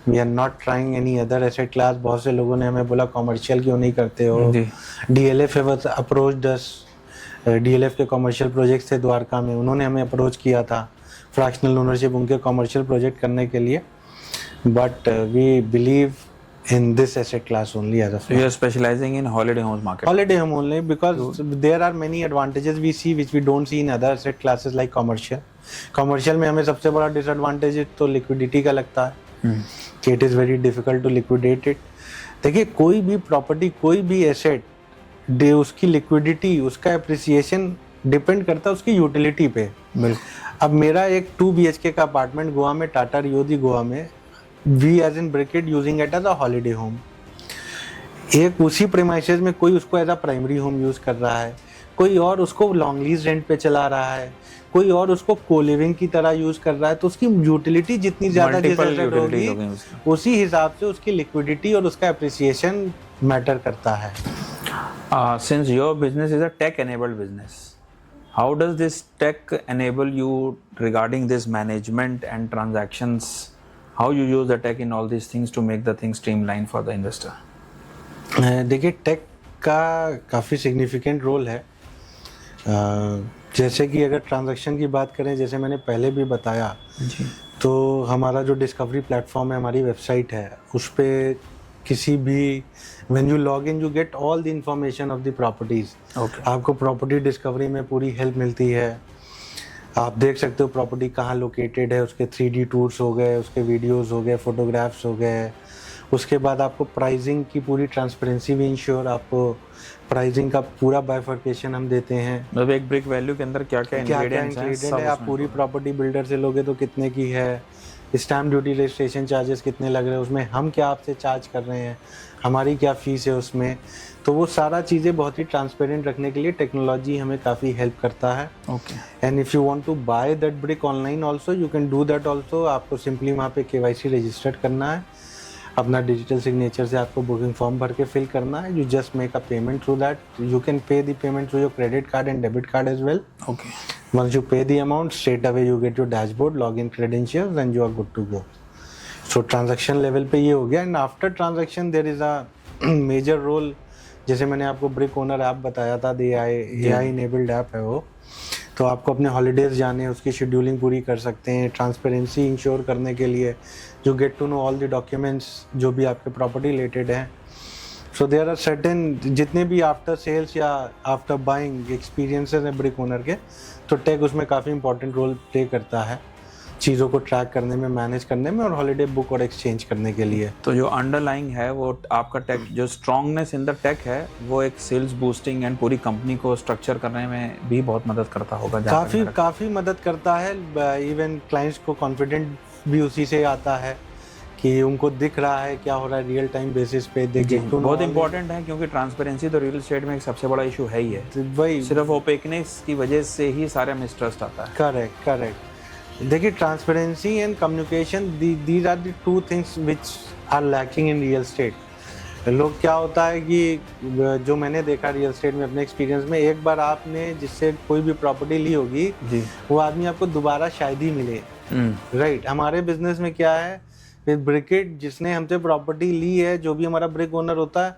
We are not trying any other asset class. बहुत से लोगों ने हमें बोला कॉमर्शियल क्यों नहीं करते हो। DLF have approached us. DLF के कॉमर्शियल प्रोजेक्ट्स थे द्वारका में, उन्होंने हमें अप्रोच किया था फ्रैक्शनल ओनरशिप उनके कॉमर्शियल प्रोजेक्ट करने के लिए। But we believe in this asset class only as of now. So you are specializing in holiday homes market. Holiday home only because there are many advantages we see which we don't see in other asset classes like commercial. Commercial में हमें सबसे बड़ा disadvantage तो liquidity का लगता है कि it is very difficult to liquidate it. देखिए कोई भी property, कोई भी asset दे, उसकी liquidity, उसका appreciation डिपेंड करता है उसकी utility पे। अब मेरा एक 2 BHK का अपार्टमेंट गोवा में, टाटा रियोदी गोवा में, We as in Brickit using it as a holiday home. एक उसी प्रेमाइसेस में कोई उसको as a primary home use कर रहा है, कोई और उसको लॉन्ग लीज रेंट पे चला रहा है, कोई और उसको कोलिविंग की तरह यूज कर रहा है। तो उसकी यूटिलिटी जितनी ज्यादा होगी उसी हिसाब से उसकी लिक्विडिटी और उसका एप्रिसिएशन मैटर करता है। Since your business is a tech enabled business, how does this tech enable you regarding this management and transactions? How you use the tech in all these things to make the things streamlined for the investor? देखिए टेक का काफ़ी सिग्निफिकेंट रोल है। जैसे कि अगर ट्रांजैक्शन की बात करें, जैसे मैंने पहले भी बताया जी, तो हमारा जो डिस्कवरी प्लेटफॉर्म है, हमारी वेबसाइट है, उस पर किसी भी when you log in you get all the information of the properties. आपको प्रॉपर्टी डिस्कवरी में पूरी हेल्प मिलती है। आप देख सकते हो प्रॉपर्टी कहाँ लोकेटेड है, उसके 3D टूर्स हो गए, उसके वीडियोस हो गए, फोटोग्राफ्स हो गए। उसके बाद आपको प्राइसिंग की पूरी ट्रांसपेरेंसी भी इंश्योर, आपको प्राइसिंग का पूरा बाइफर्केशन हम देते हैं। मतलब एक ब्रिक वैल्यू के अंदर क्या क्या इंक्लूडेड है, आप पूरी प्रॉपर्टी बिल्डर से लोगे तो कितने की है, स्टैम्प ड्यूटी, रजिस्ट्रेशन चार्जेस कितने लग रहे हैं उसमें, हम क्या आपसे चार्ज कर रहे हैं, हमारी क्या फीस है उसमें। तो वो सारा चीज़ें बहुत ही ट्रांसपेरेंट रखने के लिए टेक्नोलॉजी हमें काफ़ी हेल्प करता है। And if you want to buy that brick online also you can do that also. आपको सिंपली वहाँ पे KYC रजिस्टर्ड करना है, अपना डिजिटल सिग्नेचर से आपको बुकिंग फॉर्म भर के फिल करना है। You just make a payment through that. You can pay the payment through your credit card and debit card as well. Once you pay the amount, straight away you get your dashboard, login credentials, and you are good to go. So transaction level पे ये हो गया। And after transaction there is a major role, जैसे मैंने आपको ब्रिक ओनर ऐप बताया था, AI enabled ऐप है वो। तो आपको अपने हॉलीडेज जाने, उसकी शेड्यूलिंग पूरी कर सकते हैं। ट्रांसपेरेंसी इंश्योर करने के लिए you get to know all the documents जो भी आपके प्रॉपर्टी रिलेटेड हैं। सो देयर आर सर्टेन जितने भी आफ्टर सेल्स या आफ्टर बाइंग एक्सपीरियंसेस हैं ब्रिक ओनर के, तो टेक उसमें काफ़ी इंपॉर्टेंट रोल प्ले करता है चीज़ों को ट्रैक करने में, मैनेज करने में और हॉलीडे बुक और एक्सचेंज करने के लिए। तो जो अंडरलाइंग है वो आपका टेक, जो स्ट्रांगनेस इन द टेक है, वो एक सेल्स बूस्टिंग एंड पूरी कंपनी को स्ट्रक्चर करने में भी बहुत मदद करता होगा। काफ़ी मदद करता है। इवन क्लाइंट्स को कॉन्फिडेंट भी उसी से आता है कि उनको दिख रहा है क्या हो रहा है रियल टाइम बेसिस पे। बहुत इंपॉर्टेंट है क्योंकि ट्रांसपेरेंसी तो रियल एस्टेट में एक सबसे बड़ा इशू है ही है। वही सिर्फ ओपेकनेस की वजह से ही सारा मिसट्रस्ट आता है। करेक्ट। देखिए, transparency and communication, these are the two things which are lacking in real estate. लोग क्या होता है कि जो मैंने देखा रियल एस्टेट में अपने एक्सपीरियंस में, एक बार आपने जिससे कोई भी प्रॉपर्टी ली होगी जी, वो आदमी आपको दोबारा शायद ही मिले। राइट। हमारे बिजनेस में क्या है, विद ब्रिकेट जिसने हमसे प्रॉपर्टी ली है, जो भी हमारा ब्रिक ओनर होता है,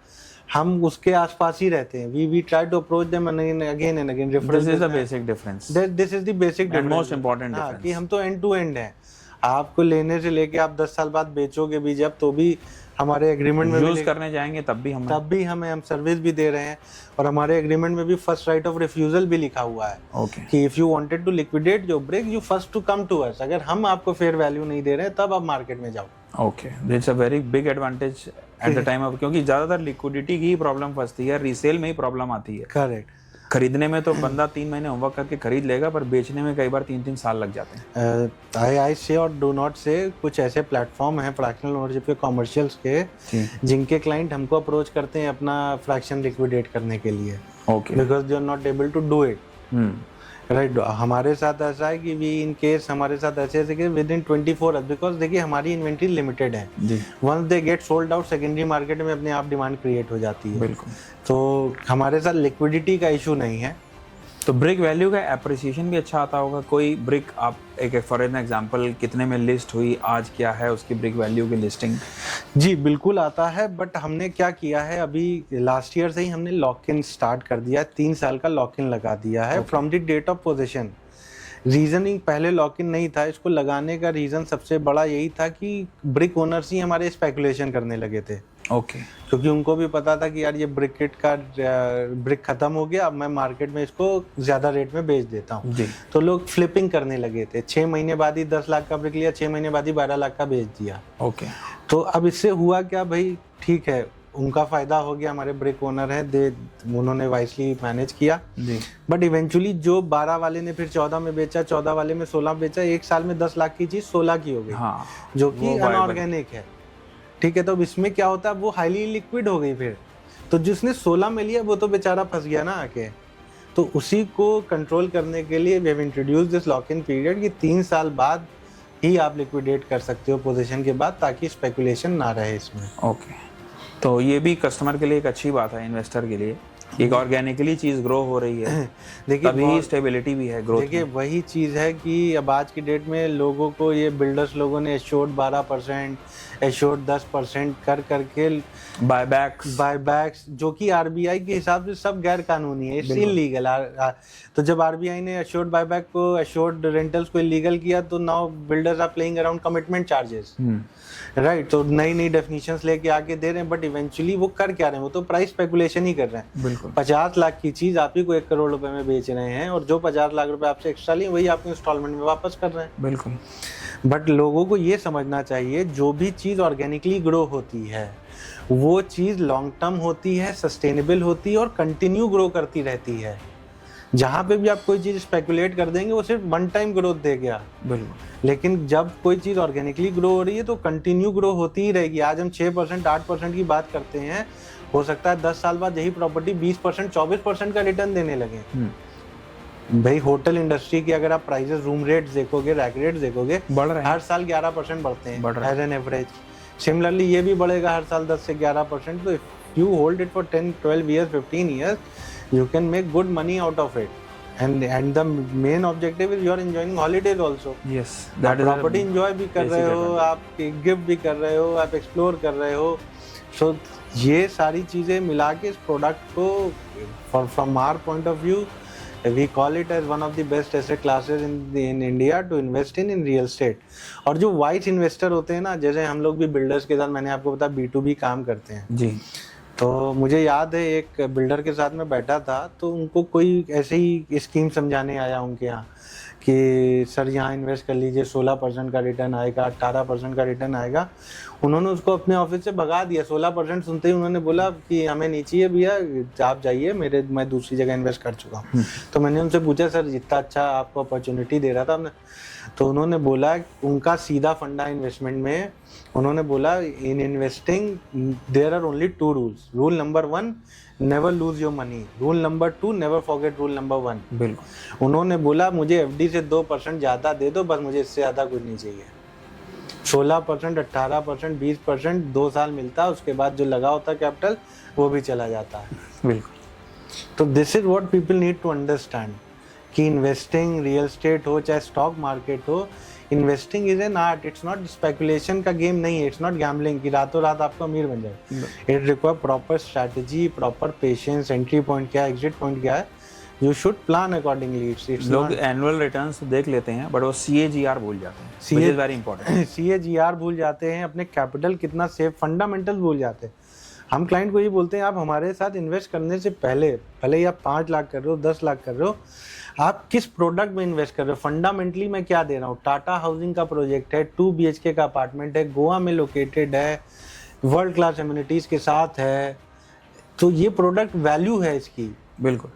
हम उसके आसपास ही रहते हैं। We try to approach them again and again. This is the basic difference, this is the basic and most important हाँ, डिफरेंस कि हम तो एंड टू एंड हैं। आपको लेने से लेके आप 10 साल बाद बेचोगे भी जब, तो भी हमारे एग्रीमेंट में यूज करने जाएंगे तब भी हम सर्विस भी दे रहे हैं, और हमारे एग्रीमेंट में भी फर्स्ट राइट ऑफ रिफ्यूजल भी लिखा हुआ है। ओके, कि if you wanted to liquidate your brick, you first to come to us. अगर हम आपको फेयर वैल्यू नहीं दे रहे हैं तब आप मार्केट में जाओ। Okay, that's a very big advantage at the time of, क्योंकि ज्यादातर लिक्विडिटी की ही प्रॉब्लम फंसती है, रीसेल में ही प्रॉब्लम आती है। करेक्ट। खरीदने में तो बंदा 3 महीने होमवर्क करके खरीद लेगा, पर बेचने में कई बार 3-3 साल लग जाते हैं। आई से और डू नॉट से कुछ ऐसे प्लेटफॉर्म हैं फ्रैक्शनल ओनरशिप के, कॉमर्शियल्स के, जिनके क्लाइंट हमको अप्रोच करते हैं अपना फ्रैक्शन लिक्विडेट करने के लिए। Okay, because they are not able to do it. Right. हमारे साथ ऐसा है कि वी इन केस हमारे साथ ऐसे कि विद इन 24 आवर्स, बिकॉज देखिए हमारी इन्वेंट्री लिमिटेड है। Once they get sold out, secondary market में अपने आप डिमांड क्रिएट हो जाती है। बिल्कुल। तो हमारे साथ लिक्विडिटी का इशू नहीं है। तो ब्रिक वैल्यू का एप्रिसिएशन भी अच्छा आता होगा। कोई ब्रिक आप एक फॉर एग्जांपल कितने में लिस्ट हुई, आज क्या है उसकी ब्रिक वैल्यू की लिस्टिंग? जी बिल्कुल आता है, बट हमने क्या किया है, अभी लास्ट ईयर से ही हमने लॉक इन स्टार्ट कर दिया है। 3 साल का लॉक इन लगा दिया है from the date of possession. Reasoning पहले लॉक इन नहीं था, इसको लगाने का रीजन सबसे बड़ा यही था कि ब्रिक ओनर्स ही हमारे स्पेकुलेशन करने लगे थे। ओके, क्योंकि उनको भी पता था कि यार ये ब्रिकेट का ब्रिक खत्म हो गया, अब मैं मार्केट में इसको ज्यादा रेट में बेच देता हूँ। तो लोग फ्लिपिंग करने लगे थे। 6 महीने बाद ही 10 लाख का ब्रिक लिया, 6 महीने बाद ही 12 लाख का बेच दिया। ओके। तो अब इससे हुआ क्या भाई, ठीक है उनका फायदा हो गया, हमारे ब्रिक ओनर है, उन्होंने वाइसली मैनेज किया। बट इवेंचुअली जो 12 वाले ने फिर 14 में बेचा, 14 वाले में 16 बेचा, एक साल में 10 लाख की चीज 16 की हो गई। हाँ, जो कि अनऑर्गेनिक है। ठीक है, तो अब इसमें क्या होता है, वो हाईली लिक्विड हो गई। फिर तो जिसने 16 में लिया वो तो बेचारा फंस गया ना आके। तो उसी को कंट्रोल करने के लिए we have introduced this lock in period कि 3 साल बाद ही आप लिक्विडेट कर सकते हो पोजीशन के बाद, ताकि स्पेकुलेशन ना रहे इसमें। ओके, तो ये भी कस्टमर के लिए एक अच्छी बात है, इन्वेस्टर के लिए, एक ऑर्गेनिकली चीज ग्रो हो रही है। देखिए तभी स्टेबिलिटी भी है ग्रोथ। देखिए वही चीज है कि अब आज की डेट में लोगों को, ये बिल्डर्स लोगों ने एश्योर्ड 12%, एश्योर्ड 10% कर करके बायबैक्स, जो कि आरबीआई के हिसाब से सब गैर कानूनी है, इट्स इलीगल। तो जब आरबीआई ने एश्योर्ड बायबैक को, एश्योर्ड रेंटल्स को इलीगल किया, तो now builders are playing around commitment charges. Right. तो नई डेफिनेशंस लेके आके दे रहे हैं, बट इवेंचुअली वो कर क्या रहे हैं, वो तो प्राइस स्पेकुलेशन ही कर रहे हैं। बिल्कुल। 50 लाख की चीज आप ही को 1 करोड़ रुपए में बेच रहे हैं, और जो 50 लाख रुपए आपसे एक्स्ट्रा लिए वही आपको इंस्टॉलमेंट में वापस कर रहे हैं। बिल्कुल। बट लोगों को ये समझना चाहिए, जो भी चीज ऑर्गेनिकली ग्रो होती है वो चीज लॉन्ग टर्म होती है, सस्टेनेबल होती है और कंटिन्यू ग्रो करती रहती है। जहां पे भी आप कोई चीज स्पेकुलेट कर देंगे वो सिर्फ 1 टाइम ग्रोथ देगा। बिल्कुल। लेकिन जब कोई चीज ऑर्गेनिकली ग्रो हो रही है तो कंटिन्यू ग्रो होती ही रहेगी। आज हम 6%, 8% की बात करते हैं, हो सकता है 10 साल बाद यही प्रॉपर्टी 20%, 24% का रिटर्न देने लगे। भाई होटल इंडस्ट्री की अगर आप प्राइसेस, रूम रेट्स देखोगे, रैक रेट्स देखोगे, बढ़ रहे हैं हर साल 11% बढ़ते हैं एज एन एवरेज। सिमिलरली ये भी बढ़ेगा हर साल 10 से 11%। तो if you hold it for 10, 12 years, 15 years, you can make good money out of it, and the main objective is you are enjoying holidays also. Yes, that is property enjoy भी कर रहे हो, आप गिफ्ट भी कर रहे हो, आप एक्सप्लोर कर रहे हो। सो ये सारी चीजें मिला के इस प्रोडक्ट को, from our point of view, we call it as one of the best asset classes in India to invest in real estate. और जो वाइस इन्वेस्टर होते हैं ना, जैसे हम लोग भी बिल्डर्स के साथ, मैंने आपको बताया B2B काम करते हैं जी। तो मुझे याद है एक बिल्डर के साथ में बैठा था, तो उनको कोई ऐसे ही स्कीम समझाने आया उनके यहाँ कि सर यहाँ इन्वेस्ट कर लीजिए, 16% का रिटर्न आएगा, 18% का रिटर्न आएगा। उन्होंने उसको अपने ऑफिस से भगा दिया। 16% सुनते ही उन्होंने बोला कि हमें नहीं चाहिए भैया, आप जाइए, मैं दूसरी जगह इन्वेस्ट कर चुका हूँ। तो मैंने उनसे पूछा सर जितना अच्छा आपको अपॉर्चुनिटी दे रहा था हमने, तो उन्होंने बोला उनका सीधा फंडा इन्वेस्टमेंट में, उन्होंने बोला in investing there are only 2 rules. Rule number 1, never lose your money. Rule number 2, never forget rule number 1। बिल्कुल। उन्होंने बोला मुझे एफडी से 2% ज़्यादा दे दो, बस मुझे इससे ज़्यादा कुछ नहीं चाहिए। 16%, 18%, 20% 2 साल मिलता है, उसके बाद जो लगा होता है कैपिटल वो भी चला जाता है। बिल्कुल। तो this is what people need to understand कि इन्वेस्टिंग, रियल एस्टेट हो चाहे स्टॉक मार्केट हो, investing is an art. It's not speculation का गेम नहीं है, इट्स नॉट गैम्बलिंग कि रातों रात आपको अमीर बन जाए। It require proper strategy, proper patience, entry point क्या है, एग्जिट पॉइंट क्या है, यू शुड प्लान अकॉर्डिंगली। लोग एनुअल रिटर्न्स देख लेते हैं बट वो CAGR भूल जाते हैं, which is very important. CAGR भूल जाते हैं, अपने कैपिटल कितना सेफ, फंडामेंटल भूल जाते हैं। हम क्लाइंट को ये बोलते हैं आप हमारे साथ इन्वेस्ट करने से पहले, भले ही आप 5 लाख कर रहे हो, 10 लाख कर रहे हो, आप किस प्रोडक्ट में इन्वेस्ट कर रहे हो, फंडामेंटली मैं क्या दे रहा हूँ। टाटा हाउसिंग का प्रोजेक्ट है, 2 BHK का अपार्टमेंट है, गोवा में लोकेटेड है, वर्ल्ड क्लास एमिनिटीज के साथ है, तो ये प्रोडक्ट वैल्यू है इसकी। बिल्कुल।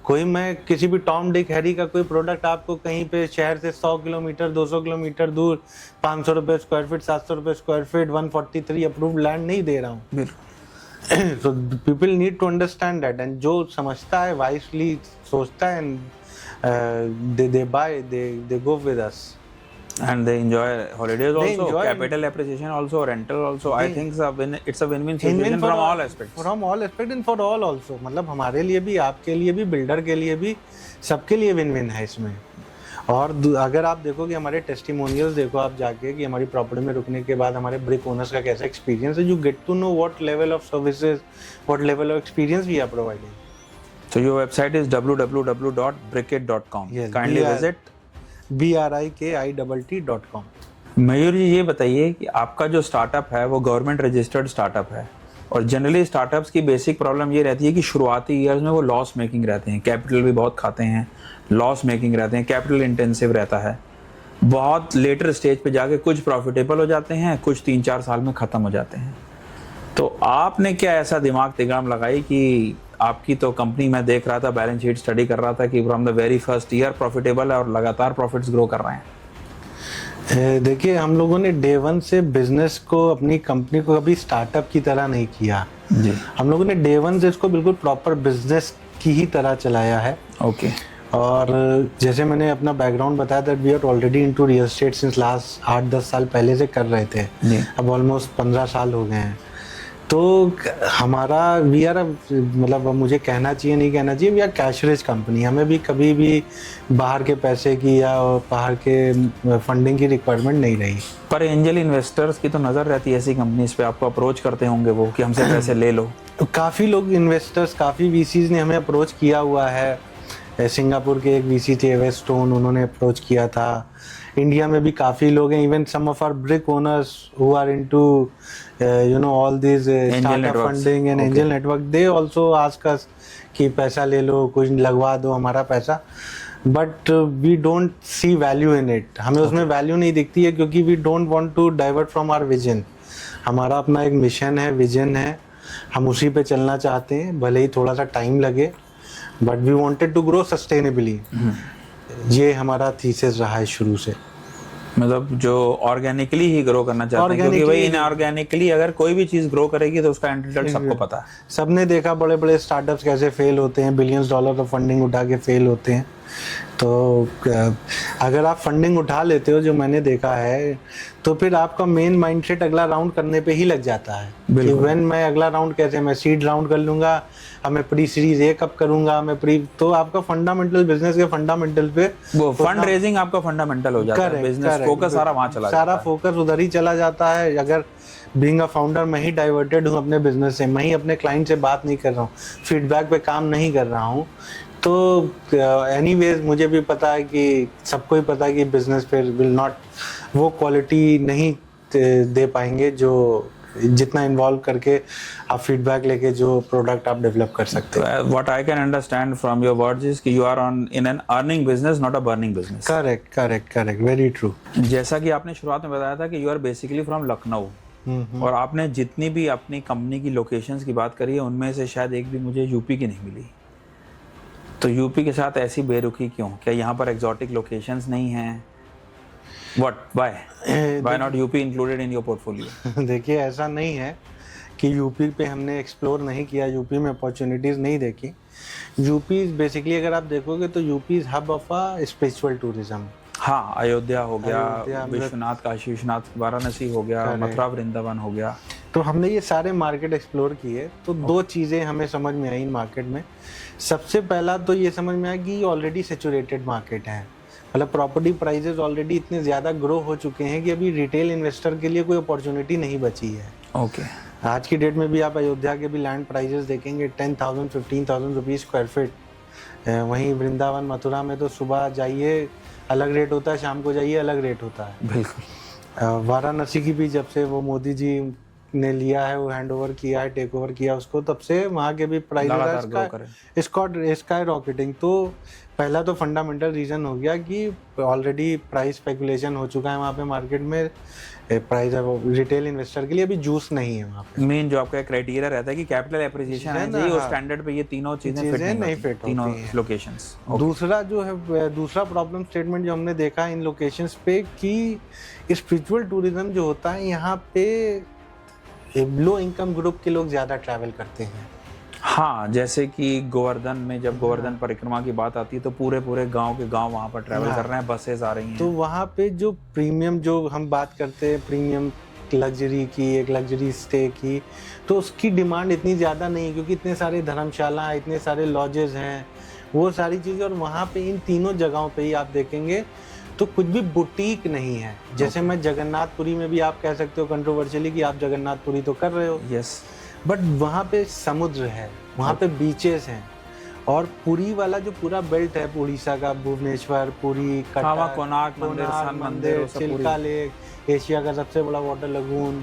कोई मैं किसी भी टॉम डिक हैरी का कोई प्रोडक्ट आपको कहीं पे शहर से 100 किलोमीटर 200 किलोमीटर दूर 500 रुपये स्क्वायर फीट, 700 रुपये स्क्वायर फीट, 143 अप्रूव्ड लैंड नहीं दे रहा हूँ। बिल्कुल। So people need to understand that, and जो समझता है वाइसली सोचता है, and they buy, they go with us and they enjoy holidays They also, enjoy capital appreciation also, rental also. I think it's a win-win win-win situation for from all- all aspects. from all aspect and for all also, मतलब हमारे लिए भी, आपके लिए भी, बिल्डर के लिए भी, सबके लिए विन विन है इसमें। और अगर आप देखो कि हमारे टेस्टिमोनियल्स देखो आप जाके कि हमारी प्रॉपर्टी में रुकने के बाद हमारे ब्रिक ओनर्स का कैसा एक्सपीरियंस है, you get to know what level of services, what level of experience we are providing. So your website is www.brickit.com. Yes, Kindly visit. BRIKITT.com। Mayur जी ये बताइए कि आपका जो स्टार्टअप है वो गवर्नमेंट रजिस्टर्ड स्टार्टअप है, और जनरली स्टार्टअप्स की बेसिक प्रॉब्लम ये रहती है कि शुरुआती ईयर्स में वो लॉस मेकिंग रहते हैं, कैपिटल भी बहुत खाते हैं, लॉस मेकिंग रहते हैं, कैपिटल इंटेंसिव रहता है। बहुत लेटर स्टेज पे जाके कुछ प्रॉफिटेबल हो जाते हैं, कुछ 3-4 साल में ख़त्म हो जाते हैं। तो आपने क्या ऐसा दिमाग तिगाम लगाई कि आपकी तो कंपनी में देख रहा था, बैलेंस शीट स्टडी कर रहा था कि from the very first year profitable है और लगातार प्रॉफिट्स ग्रो कर रहे हैं? देखिए हम लोगों ने डे 1 से बिजनेस को, अपनी कंपनी को कभी स्टार्टअप की तरह नहीं किया जी। हम लोगों ने डे 1 से इसको बिल्कुल प्रॉपर बिजनेस की ही तरह चलाया है। ओके। और जैसे मैंने अपना बैकग्राउंड बताया that we are already into real estate since last 8-10 साल पहले से कर रहे थे, अब ऑलमोस्ट 15 साल हो गए हैं। तो हमारा वी आर, मतलब मुझे कहना चाहिए नहीं कहना चाहिए, we are cash rich company. हमें भी कभी भी बाहर के पैसे की या बाहर के फंडिंग की रिक्वायरमेंट नहीं रही। पर एंजल इन्वेस्टर्स की तो नज़र रहती है ऐसी कंपनीज पे, आपको अप्रोच करते होंगे वो कि हमसे पैसे ले लो? काफ़ी लोग इन्वेस्टर्स, काफ़ी VCs ने हमें अप्रोच किया हुआ है। सिंगापुर के एक VC थे एवेस्टोन, उन्होंने अप्रोच किया था। इंडिया में भी काफ़ी लोग हैं, even some of our brick owners who are into all this startup funding and angel network, they also ask us कि पैसा ले लो, कुछ लगवा दो हमारा पैसा, but we don't see value in it. हमें उसमें वैल्यू नहीं दिखती है क्योंकि we don't want to divert from our vision. हमारा अपना एक मिशन है, विजन है, हम उसी पे चलना चाहते हैं, भले ही थोड़ा सा टाइम लगे, but we wanted to grow sustainably. ये हमारा थीसिस रहा है शुरू से। मतलब जो ऑर्गेनिकली ही ग्रो करना चाहते हैं, क्योंकि भाई इनऑर्गेनिकली अगर कोई भी चीज ग्रो करेगी तो उसका एंड रिजल्ट सबको पता है। सबने देखा बड़े बड़े स्टार्टअप्स कैसे फेल होते हैं, बिलियंस डॉलर का फंडिंग उठा के फेल होते हैं। तो अगर आप फंडिंग उठा लेते हो, जो मैंने देखा है, तो फिर आपका मेन माइंडसेट अगला राउंड करने पे ही लग जाता है कि व्हेन मैं अगला राउंड कैसे, मैं सीड राउंड कर लूंगा, मैं प्री सीरीज ए कब करूंगा, मैं प्री, तो आपका फंडामेंटल, बिजनेस के फंडामेंटल पे वो फंड रेजिंग आपका फंडामेंटल हो जाता है, बिजनेस फोकस सारा वहां चला जाता है, सारा फोकस उधर ही चला जाता है। अगर बीइंग अ फाउंडर मैं ही डाइवर्टेड हूँ अपने बिजनेस से, मैं ही अपने क्लाइंट से बात नहीं कर रहा हूँ, फीडबैक पे काम नहीं कर रहा हूँ, तो एनीवेज मुझे भी पता है कि सबको ही पता है कि बिजनेस पे विल नॉट वो क्वालिटी नहीं दे पाएंगे जो जितना इन्वॉल्व करके आप फीडबैक लेके जो प्रोडक्ट आप डेवलप कर सकते हैं। What I can understand from your words is कि you are in an earning business, not a burning business. Correct, very true. जैसा कि आपने शुरुआत में बताया था कि you are basically from Lucknow, और आपने जितनी भी अपनी कंपनी की लोकेशंस की बात करी है उनमें से शायद एक भी मुझे यूपी की नहीं मिली। तो यूपी के साथ ऐसी बेरुखी क्यों? क्या यहाँ पर एग्जॉटिक लोकेशंस नहीं हैं? Why not UP included in your portfolio? देखिए, ऐसा नहीं है कि यूपी पे हमने एक्सप्लोर नहीं किया, यूपी में अपॉर्चुनिटीज़ नहीं देखी। यूपी बेसिकली अगर आप देखोगे तो UP is hub of a spiritual tourism. हाँ, अयोध्या हो गया, विश्वनाथ, काशी विश्वनाथ, वाराणसी हो गया, मथुरा वृंदावन हो गया। तो हमने ये सारे मार्केट एक्सप्लोर किए, तो दो चीज़ें हमें समझ में आई इन मार्केट में। सबसे पहला तो ये समझ में आया कि ये ऑलरेडी सेचुरेटेड मार्केट है, मतलब प्रॉपर्टी प्राइजेस ऑलरेडी इतने ज़्यादा ग्रो हो चुके हैं कि अभी रिटेल इन्वेस्टर के लिए कोई अपॉर्चुनिटी नहीं बची है। ओके। आज की डेट में भी आप अयोध्या के भी लैंड प्राइजेस देखेंगे 10,000 15,000 रुपीज़ स्क्वायर फीट। वहीं वृंदावन मथुरा में तो सुबह जाइए अलग रेट होता है, शाम को जाइए अलग रेट होता है। बिल्कुल। वाराणसी की भी जब से वो मोदी जी ने लिया है, वो हैंड ओवर किया है, टेक ओवर किया उसको, तब से वहाँ के भी प्राइस स्काई रॉकेटिंग। तो पहला तो फंडामेंटल रीज़न हो गया कि ऑलरेडी प्राइस स्पेकुलेशन हो चुका है वहाँ पे मार्केट में, प्राइस है वो रिटेल इन्वेस्टर के लिए अभी जूस नहीं है वहाँ पे। मेन जो आपका क्राइटेरिया रहता है कि कैपिटल एप्रिसिएशन है जी, उस स्टैंडर्ड पे ये तीनों चीजें नहीं फिट तीनों लोकेशंस। दूसरा जो है, दूसरा प्रॉब्लम स्टेटमेंट जो हमने देखा इन लोकेशंस पे कि स्पिरिचुअल टूरिज्म जो होता है यहाँ पे लो इनकम ग्रुप के लोग ज़्यादा ट्रैवल करते हैं। हाँ, जैसे कि गोवर्धन में जब गोवर्धन परिक्रमा की बात आती है तो पूरे गांव के गांव वहाँ पर ट्रैवल कर रहे हैं, बसेस आ रही हैं। तो वहाँ पे जो प्रीमियम, जो हम बात करते हैं प्रीमियम लग्जरी की, एक लग्जरी स्टे की, तो उसकी डिमांड इतनी ज़्यादा नहीं है क्योंकि इतने सारे धर्मशाला, इतने सारे लॉजेस हैं, वो सारी चीज़ें। और वहाँ पे इन तीनों जगहों पे ही आप देखेंगे तो कुछ भी बुटीक नहीं है। जैसे मैं जगन्नाथपुरी में भी आप कह सकते हो कंट्रोवर्शियली कि आप जगन्नाथपुरी तो कर रहे हो, यस, बट वहाँ पे समुद्र है, वहाँ पे बीचेस हैं, और पुरी वाला जो पूरा बेल्ट है उड़ीसा का, भुवनेश्वर, पुरी, कटक, कोणार्क मंदिर, चिल्का लेक, एशिया का सबसे बड़ा वाटर लगून,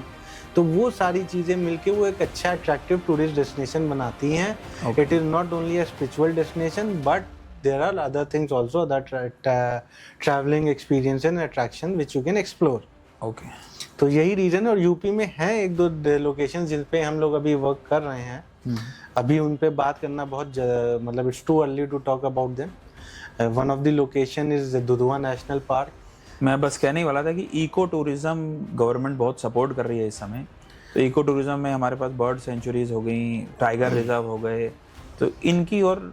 तो वो सारी चीज़ें मिलके वो एक अच्छा अट्रैक्टिव टूरिस्ट डेस्टिनेशन बनाती हैं। It is not only a spiritual destination but there are other things also that traveling experience and attraction which you can explore. Okay. तो यही रीज़न है। और यूपी में हैं एक दो लोकेशन जिन पे हम लोग अभी वर्क कर रहे हैं। अभी उन पे बात करना बहुत मतलब it's too early to talk about them. One of the location is Dudhwa national park. मैं बस कहने वाला था कि इको टूरिज्म गवर्नमेंट बहुत सपोर्ट कर रही है इस समय। तो इको टूरिज्म में हमारे पास बर्ड सेंचुरीज हो गई, टाइगर रिजर्व हो गए, तो इनकी और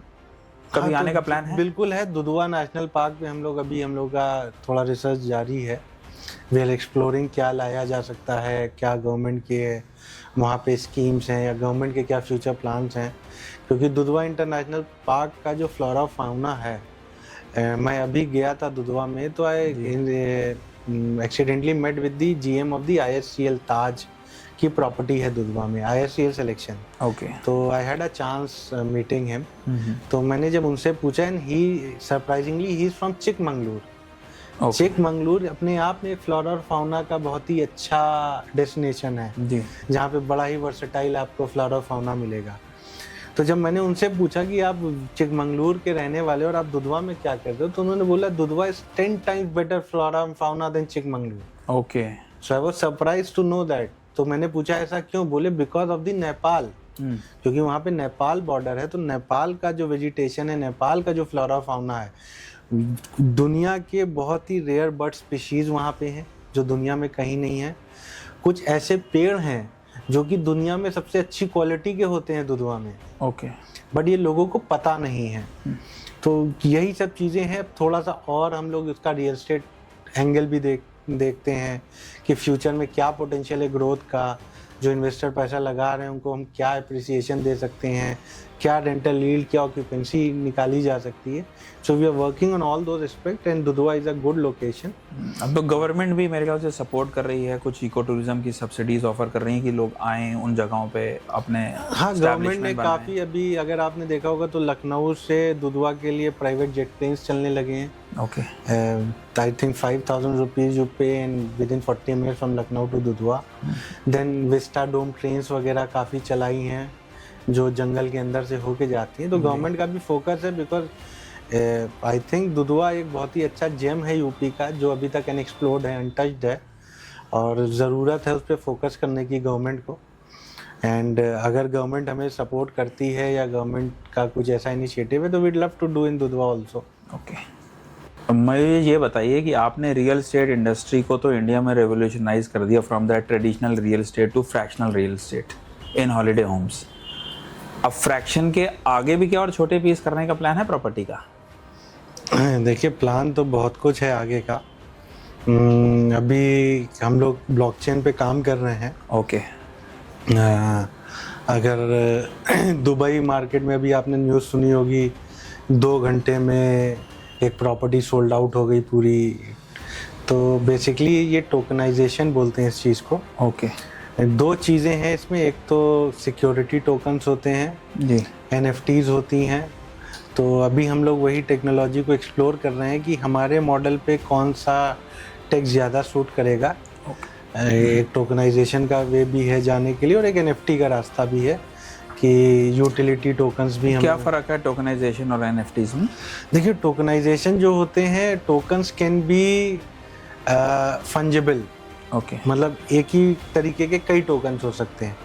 कभी आने का प्लान है? बिल्कुल है। दुधवा नेशनल पार्क पे हम लोग का थोड़ा रिसर्च जारी है। वी आर एक्सप्लोरिंग क्या लाया जा सकता है, क्या गवर्नमेंट के वहाँ पे स्कीम्स हैं या गवर्नमेंट के क्या फ्यूचर प्लान्स हैं, क्योंकि दुधवा इंटरनेशनल पार्क का जो फ्लोरा फाउना है, मैं अभी गया था दुधवा में, तो I accidentally met with the GM of the ISCL Taj की प्रॉपर्टी है दुधवा में, ISCL सिलेक्शन। ओके। तो I had a chance meeting him. तो मैंने जब उनसे पूछा, and he surprisingly he is from Chikmagalur. Chikmagalur अपने आप में फ्लोरा और फाउना का बहुत ही अच्छा डेस्टिनेशन है जी, जहाँ पे बड़ा ही वर्सेटाइल आपको फ्लोरा और फाउना मिलेगा। तो जब मैंने उनसे पूछा कि आप चिकमंगलूर के रहने वाले और आप दुधवा में क्या करते हो, तो उन्होंने बोला Dudhwa is 10 times better flora and fauna than Chikmagalur. Okay. So I was surprised to know that. तो मैंने पूछा ऐसा क्यों? बोले बिकॉज ऑफ द नेपाल, क्योंकि वहाँ पे नेपाल बॉर्डर है, तो नेपाल का जो वेजिटेशन है, नेपाल का जो फ्लोरा फाउना है, दुनिया के बहुत ही रेयर बर्ड स्पीशीज वहाँ पे हैं जो दुनिया में कहीं नहीं है। कुछ ऐसे पेड़ हैं जो कि दुनिया में सबसे अच्छी क्वालिटी के होते हैं दुधवा में। ओके। बट ये लोगों को पता नहीं है। तो यही सब चीज़ें हैं। थोड़ा सा और हम लोग उसका रियल एस्टेट एंगल भी देखते हैं कि फ्यूचर में क्या पोटेंशियल है ग्रोथ का, जो इन्वेस्टर पैसा लगा रहे हैं उनको हम क्या एप्रिसिएशन दे सकते हैं, क्या रेंटल यील्ड, क्या ऑक्यूपेंसी निकाली जा सकती है। So we are working on all those aspect and Dudhwa is a good location. अब तो गवर्नमेंट भी मेरे ख्याल से सपोर्ट कर रही है, कुछ इको टूरिज्म की सब्सिडीज ऑफर कर रही हैं कि लोग आएँ उन जगहों पे अपने। हाँ, गवर्नमेंट ने काफ़ी, अभी अगर आपने देखा होगा तो लखनऊ से दुधवा के लिए प्राइवेट जेट प्लेन्स चलने लगे हैं। Okay. I think 5,000 rupees you pay and within 40 minutes from Lucknow to Dudhwa. Then Vista Dome trains वगैरह काफ़ी चलाई हैं जो जंगल के अंदर से होके जाती हैं, तो गवर्नमेंट का भी फोकस है बिकॉज आई थिंक दुधवा एक बहुत ही अच्छा जेम है यूपी का जो अभी तक अनएक्सप्लोर्ड है, अनटच्ड है, और ज़रूरत है उस पर फोकस करने की गवर्नमेंट को। एंड अगर गवर्नमेंट हमें सपोर्ट करती है या गवर्नमेंट का कुछ ऐसा इनिशिएटिव है तो we'd love to do in Dudhwa also. Okay, मुझे ये बताइए कि आपने रियल एस्टेट इंडस्ट्री को तो इंडिया में रेवोल्यूशनाइज कर दिया from that traditional real estate to fractional real estate in holiday homes. अब फ्रैक्शन के आगे भी क्या और छोटे पीस करने का प्लान है प्रॉपर्टी का? देखिए, प्लान तो बहुत कुछ है आगे का। अभी हम लोग ब्लॉकचेन पे काम कर रहे हैं। ओके। अगर दुबई मार्केट में अभी आपने न्यूज़ सुनी होगी, 2 घंटे में एक प्रॉपर्टी सोल्ड आउट हो गई पूरी। तो बेसिकली ये टोकनाइजेशन बोलते हैं इस चीज़ को। ओके। 2 चीज़ें हैं इसमें, एक तो सिक्योरिटी टोकन्स होते हैं जी, NFTs होती हैं। तो अभी हम लोग वही टेक्नोलॉजी को एक्सप्लोर कर रहे हैं कि हमारे मॉडल पे कौन सा टेक ज़्यादा सूट करेगा। एक टोकनाइजेशन का वे भी है जाने के लिए और एक NFT का रास्ता भी है कि यूटिलिटी टोकन्स भी हम। क्या फ़र्क है टोकनाइजेशन और NFTs में? देखिए, टोकनाइजेशन जो होते हैं, tokens can be fungible. Okay. मतलब एक ही तरीके के कई टोकन्स हो सकते हैं।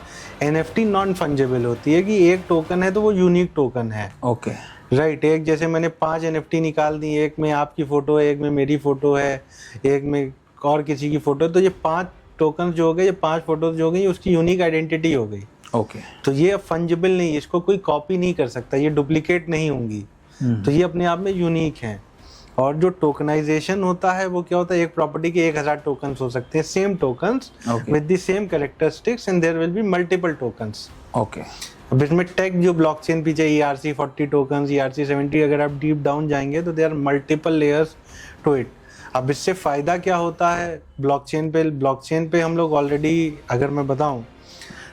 NFT नॉन फंजेबल होती है कि एक टोकन है तो वो यूनिक टोकन है। Okay, right. एक जैसे मैंने 5 NFT निकाल दी, एक में आपकी फ़ोटो है, एक में मेरी फ़ोटो है, एक में और किसी की फ़ोटो है, तो ये 5 टोकन जो हो गए, ये 5 फोटोज जो हो गई, ये उसकी यूनिक आइडेंटिटी हो गई। ओके। तो ये अब फंजेबल नहीं, इसको कोई कॉपी नहीं कर सकता, ये डुप्लीकेट नहीं होंगी। तो ये अपने आप में यूनिक हैं। और जो टोकनाइजेशन होता है वो क्या होता है, एक प्रॉपर्टी के 1000 टोकन्स हो सकते हैं, same tokens with the same characteristics, and there will be multiple tokens. Okay. अब इसमें टेक जो ब्लॉकचेन पीछे ERC-40 टोकन्स, ERC-70, अगर आप डीप डाउन जाएंगे तो there are multiple layers to it. अब इससे फ़ायदा क्या होता है ब्लॉकचेन पे हम लोग ऑलरेडी, अगर मैं बताऊं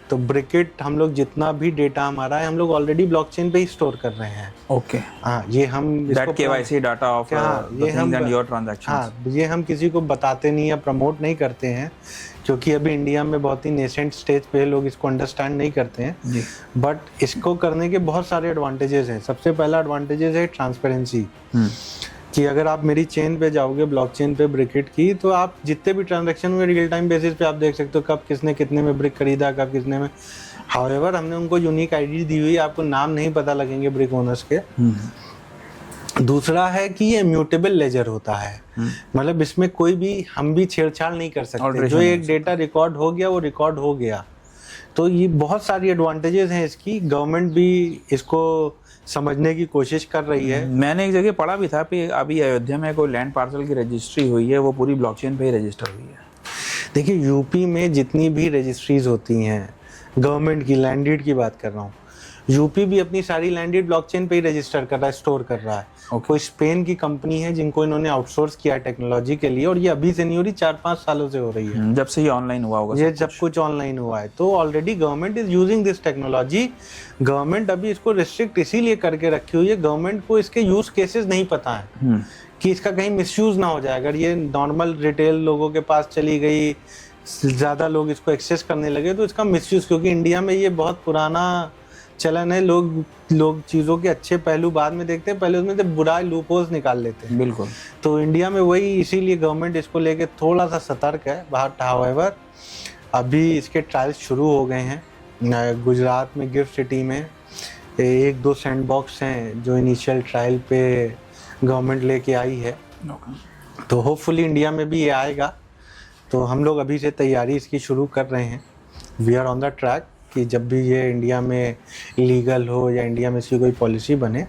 तो ब्रिकेट हम लोग जितना भी डेटा हमारा है हम लोग ऑलरेडी ब्लॉकचेन पे ही स्टोर कर रहे हैं। ओके। हाँ, ये हम दैट KYC डाटा ऑफ ये हम योर ट्रांजैक्शंस। हाँ, ये हम किसी को बताते नहीं या प्रमोट नहीं करते हैं क्योंकि अभी इंडिया में बहुत ही नेसेंट स्टेज पे लोग इसको अंडरस्टैंड नहीं करते हैं जी। बट इसको करने के बहुत सारे एडवांटेजेस हैं। सबसे पहला एडवांटेजेस है ट्रांसपेरेंसी, कि अगर आप मेरी चेन पे जाओगे, ब्लॉकचेन पे ब्रिकेट की, तो आप जितने भी ट्रांजैक्शन हुए रियल टाइम बेसिस पे आप देख सकते हो कब किसने कितने में ब्रिक खरीदा, कब किसने में। हाउएवर हमने उनको यूनिक आईडी दी हुई है, आपको नाम नहीं पता लगेंगे ब्रिक ओनर्स के। दूसरा है कि ये इम्यूटेबल लेजर होता है, मतलब इसमें कोई भी हम भी छेड़छाड़ नहीं कर सकते। जो एक डेटा रिकॉर्ड हो गया वो रिकॉर्ड हो गया। तो ये बहुत सारी एडवांटेजेस हैं इसकी। गवर्नमेंट भी इसको समझने की कोशिश कर रही है। मैंने एक जगह पढ़ा भी था कि अभी अयोध्या में कोई लैंड पार्सल की रजिस्ट्री हुई है, वो पूरी ब्लॉकचेन पे ही रजिस्टर हुई है। देखिए, यूपी में जितनी भी रजिस्ट्रीज होती हैं गवर्नमेंट की, लैंड डीड की बात कर रहा हूँ, यूपी भी अपनी सारी लैंड डीड ब्लॉकचेन पे ही रजिस्टर कर रहा है, स्टोर कर रहा है। कोई स्पेन की कंपनी है जिनको इन्होंने आउटसोर्स किया है टेक्नोलॉजी के लिए, और ये अभी से नहीं हो रही, 4-5 सालों से हो रही है, जब से ये ऑनलाइन हुआ होगा। ये जब कुछ ऑनलाइन हुआ है। तो already government is using this technology. Government अभी इसको रिस्ट्रिक्ट इसीलिए करके रखी हुई है, गवर्नमेंट को इसके यूज केसेस नहीं पता है कि इसका कहीं मिसयूज ना हो जाए। अगर ये नॉर्मल रिटेल लोगों के पास चली गई, ज़्यादा लोग इसको एक्सेस करने लगे, तो इसका मिसयूज, क्योंकि इंडिया में ये बहुत पुराना चलन है, लोग चीज़ों के अच्छे पहलू बाद में देखते हैं, पहले उसमें से बुरा लूपहोल्स निकाल लेते हैं। बिल्कुल। तो इंडिया में वही, इसीलिए गवर्नमेंट इसको लेके थोड़ा सा सतर्क है। बट हाउएवर अभी इसके ट्रायल्स शुरू हो गए हैं। गुजरात में गिफ्ट सिटी में 1-2 सैंडबॉक्स हैं जो इनिशियल ट्रायल पे गवर्नमेंट लेके आई है। तो होपफुली इंडिया में भी ये आएगा। तो हम लोग अभी से तैयारी इसकी शुरू कर रहे हैं। We are on the track कि जब भी ये इंडिया में लीगल हो या इंडिया में इसकी कोई पॉलिसी बने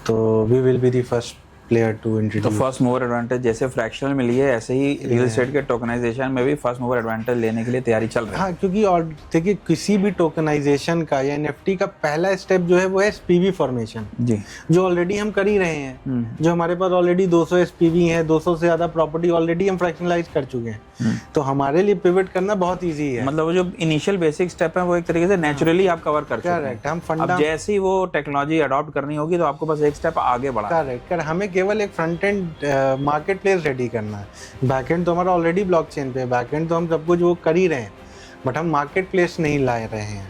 तो we will be the first player to introduce. तो फर्स्ट मूवर एडवांटेज जैसे फ्रैक्शनल में लिए, ऐसे ही रियल एस्टेट के टोकनाइजेशन में भी फर्स्ट मूवर एडवांटेज लेने के लिए तैयारी चल रही है। हाँ, क्योंकि और देखिए, किसी भी टोकनाइजेशन का या NFT का पहला स्टेप जो है वो है SPV फॉर्मेशन, जी, जो ऑलरेडी हम कर ही रहे हैं। जो हमारे पास ऑलरेडी 200 SPV हैं, 200 से ज़्यादा प्रॉपर्टी ऑलरेडी हम फ्रैक्शनलाइज कर चुके हैं। तो हमारे लिए पिवट करना बहुत ईजी है। मतलब वो जो इनिशियल बेसिक स्टेप है वो एक तरीके से नेचुरली आप कवर कर चुके हैं। करेक्ट। हम अब जैसे ही वो टेक्नोलॉजी अडॉप्ट करनी होगी तो आपको बस एक स्टेप आगे बढ़ा। करेक्ट। हमें केवल एक front end market place ready करना है। बैक एंड तो हमारा ऑलरेडी ब्लॉकचेन पे है, बैक एंड तो हम सब कुछ वो कर ही रहे हैं, बट हम मार्केट प्लेस नहीं ला रहे हैं।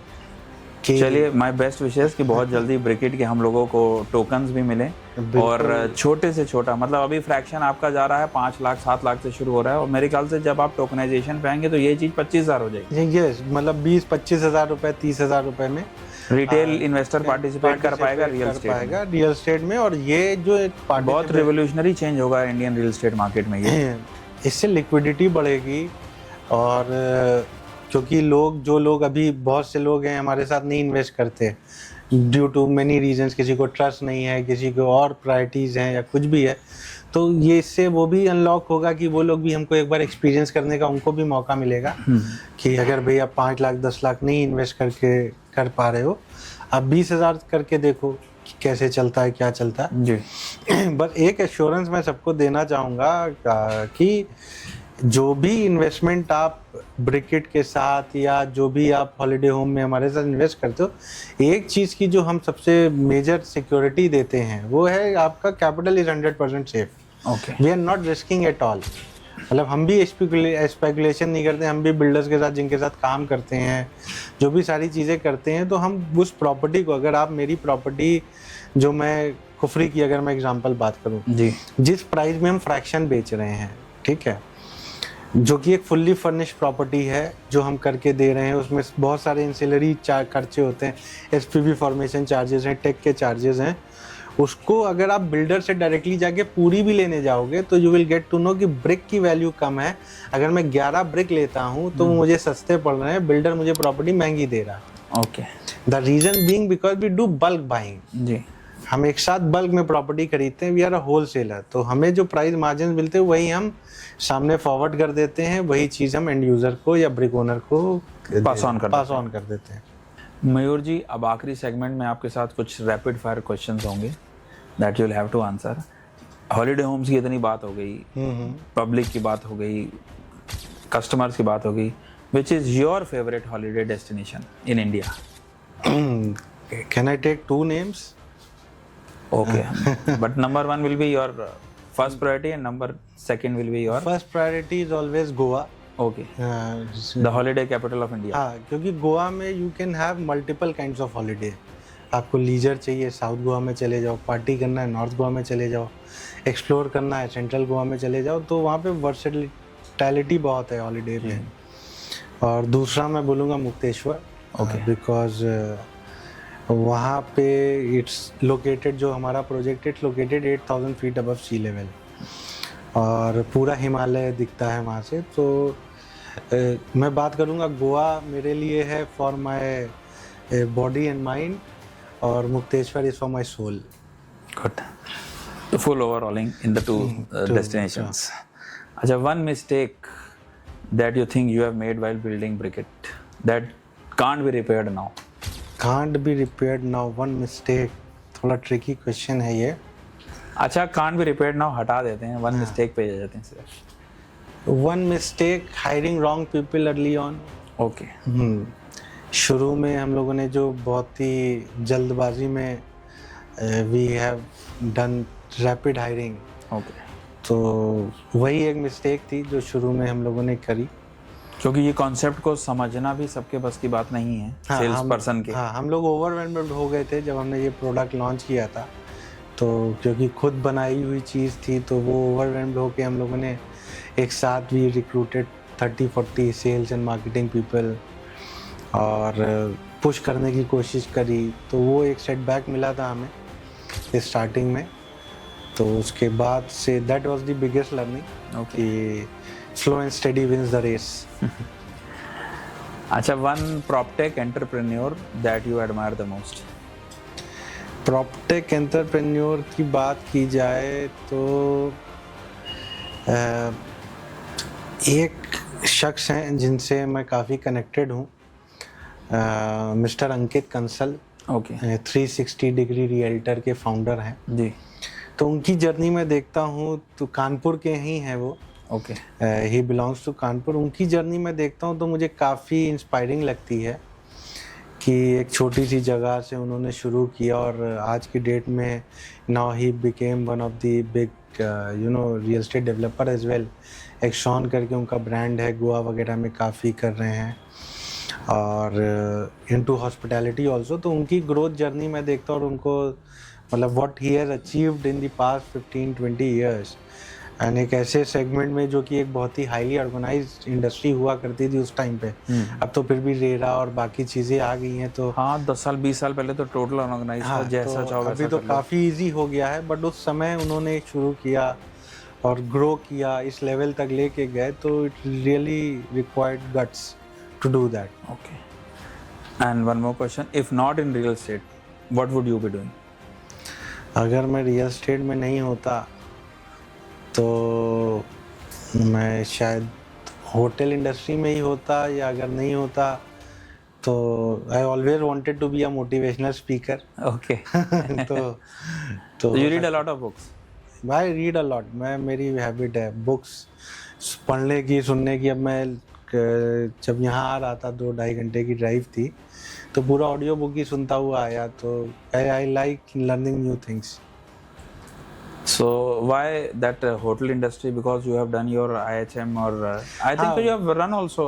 चलिए, माय बेस्ट विशेस कि बहुत जल्दी ब्रिकेट के हम लोगों को टोकन्स भी मिले, और छोटे से छोटा, मतलब अभी फ्रैक्शन आपका जा रहा है 5 लाख 7 लाख से शुरू हो रहा है, और मेरे ख्याल से जब आप टोकनाइजेशन पे आएंगे तो ये चीज़ 25,000 हो जाएगी। यस, मतलब 20-25 हज़ार रुपये, 30 हज़ार रुपये में रिटेल इन्वेस्टर पार्टिसिपेट कर पाएगा रियल एस्टेट में। और ये जो एक बहुत रिवोल्यूशनरी चेंज होगा इंडियन रियल एस्टेट मार्केट में। ये इससे लिक्विडिटी बढ़ेगी, और क्योंकि जो लोग अभी बहुत से लोग हैं हमारे साथ नहीं इन्वेस्ट करते ड्यू टू मेनी रीजंस, किसी को ट्रस्ट नहीं है, किसी को और प्रायोरिटीज़ हैं या कुछ भी है, तो ये इससे वो भी अनलॉक होगा कि वो लोग भी हमको एक बार एक्सपीरियंस करने का उनको भी मौका मिलेगा कि अगर भाई आप 5 लाख 10 लाख नहीं इन्वेस्ट करके कर पा रहे हो, आप 20,000 करके देखो कि कैसे चलता है, क्या चलता है जी। बस एक एश्योरेंस मैं सबको देना चाहूँगा कि जो भी इन्वेस्टमेंट आप ब्रिकेट के साथ या जो भी आप हॉलिडे होम में हमारे साथ इन्वेस्ट करते हो, एक चीज़ की जो हम सबसे मेजर सिक्योरिटी देते हैं वो है आपका capital is 100% safe. Okay, we are not risking at all. मतलब हम भी स्पेकुलेशन नहीं करते, हम भी बिल्डर्स के साथ जिनके साथ काम करते हैं, जो भी सारी चीज़ें करते हैं, तो हम उस प्रॉपर्टी को, अगर आप मेरी प्रॉपर्टी जो मैं खुफरी की अगर मैं एग्जांपल बात करूं जी, जिस प्राइस में हम फ्रैक्शन बेच रहे हैं, ठीक है, जो कि एक फुल्ली फर्निश्ड प्रॉपर्टी है जो हम करके दे रहे हैं, उसमें बहुत सारे इंसिलरी खर्चे होते हैं, एसपीवी फॉर्मेशन चार्जेस हैं, टेक के चार्जेस हैं, उसको अगर आप बिल्डर से डायरेक्टली जाके पूरी भी लेने जाओगे तो you will get to know कि ब्रिक की वैल्यू कम है। अगर मैं 11 ब्रिक लेता हूँ तो मुझे सस्ते पड़ रहे हैं, बिल्डर मुझे प्रॉपर्टी महंगी दे रहा है। Okay, the reason being because we do bulk buying. जी, हम एक साथ बल्क में प्रॉपर्टी खरीदते हैं, वी आर अ होलसेलर, तो हमें जो प्राइस मार्जिन मिलते हैं वही हम सामने फॉरवर्ड कर देते हैं, वही चीज़ हम एंड यूज़र को या ब्रिक ओनर को पास ऑन कर देते हैं। मयूर जी, अब आखिरी सेगमेंट में आपके साथ कुछ रैपिड फायर क्वेश्चंस होंगे that you will have to answer. Holiday homes की इतनी बात हो गई, पब्लिक की बात हो गई, कस्टमर्स की बात हो गई, which is your favourite holiday destination in India? Can I take 2 names? Okay, but number 1 will be your first priority and number 2 will be your First priority is always Goa. okay, the holiday capital of India. हाँ, क्योंकि गोवा में you can have multiple kinds of holiday. आपको लीजर चाहिए, साउथ गोवा में चले जाओ, पार्टी करना है नॉर्थ गोवा में चले जाओ, एक्सप्लोर करना है सेंट्रल गोवा में चले जाओ, तो वहाँ पे वर्सेटिलिटी बहुत है हॉलीडे पे। और दूसरा मैं बोलूँगा मुक्तेश्वर, बिकॉज वहाँ पे इट्स लोकेटेड, जो हमारा project it's located 8,000 feet above sea level, और पूरा हिमालय दिखता है वहाँ से। तो मैं बात करूँगा, गोवा मेरे लिए है for my body and mind, और Mukteshwar is for my soul. Good. The full overhauling in the two destinations. अच्छा, one mistake that you think you have made while building Bricket that can't be repaired now? Can't be repaired now, one mistake, थोड़ा ट्रिकी क्वेश्चन है ये। अच्छा, can't be repaired now हटा देते हैं, one mistake पे जाते हैं सिर्फ। One mistake, hiring wrong people early on. Okay. शुरू में हम लोगों ने जो बहुत ही जल्दबाजी में we have done rapid hiring. Okay. तो वही एक मिस्टेक थी जो शुरू में हम लोगों ने करी, क्योंकि ये कॉन्सेप्ट को समझना भी सबके बस की बात नहीं है, सेल्स पर्सन के। हाँ, हम लोग ओवरवेल्म्ड हो गए थे जब हमने ये प्रोडक्ट लॉन्च किया था, तो क्योंकि खुद बनाई हुई चीज़ थी तो वो ओवरवेल्म्ड होके हम लोगों ने एक साथ भी recruited 30-40 sales and marketing people और पुश करने की कोशिश करी, तो वो एक सेटबैक मिला था हमें स्टार्टिंग में। तो उसके बाद से that was the biggest learning कि slow and steady wins the race. अच्छा, one proptech entrepreneur that you admire the most? Proptech entrepreneur की बात की जाए तो एक शख्स हैं जिनसे मैं काफ़ी कनेक्टेड हूँ, मिस्टर अंकित कंसल। ओके। 360 डिग्री रियल्टर के फाउंडर हैं जी। तो उनकी जर्नी में देखता हूँ तो कानपुर के ही हैं वो। Okay. He belongs to Kanpur. उनकी जर्नी में देखता हूँ तो मुझे काफ़ी इंस्पायरिंग लगती है कि एक छोटी सी जगह से उन्होंने शुरू किया और आज की डेट में now he became one of the big real estate developer as well. एक्सॉन करके उनका ब्रांड है, गोवा वगैरह में काफ़ी कर रहे हैं और इनटू हॉस्पिटैलिटी ऑल्सो। तो उनकी ग्रोथ जर्नी मैं देखता हूँ और उनको मतलब what he has achieved in the past 15-20 years and एक ऐसे सेगमेंट में जो कि एक बहुत ही हाईली ऑर्गेनाइज्ड इंडस्ट्री हुआ करती थी उस टाइम पे। अब तो फिर भी रेरा और बाकी चीज़ें आ गई हैं तो हाँ 10 साल 20 साल पहले तो टोटल ऑर्गेनाइज था, जैसा तो चाहो अभी वैसा तो कर लो। काफ़ी इजी हो गया है, बट उस समय उन्होंने शुरू किया और ग्रो किया, इस लेवल तक लेके गए, तो it really required guts to do that. Okay. And one more question, if not in real estate, what would you be doing? अगर मैं रियल एस्टेट में नहीं होता तो मैं शायद होटल इंडस्ट्री में ही होता, या अगर नहीं होता तो I always wanted to be a motivational speaker. Okay. तो You read a lot of books. I read a lot. मेरी हैबिट है बुक्स पढ़ने की, सुनने की। अब मैं जब यहाँ आ रहा था 2-2.5 घंटे की ड्राइव थी तो पूरा ऑडियो बुक ही सुनता हुआ आया, तो I like learning new things. So why that hotel industry? Because you have done your IHM or I think so you have run also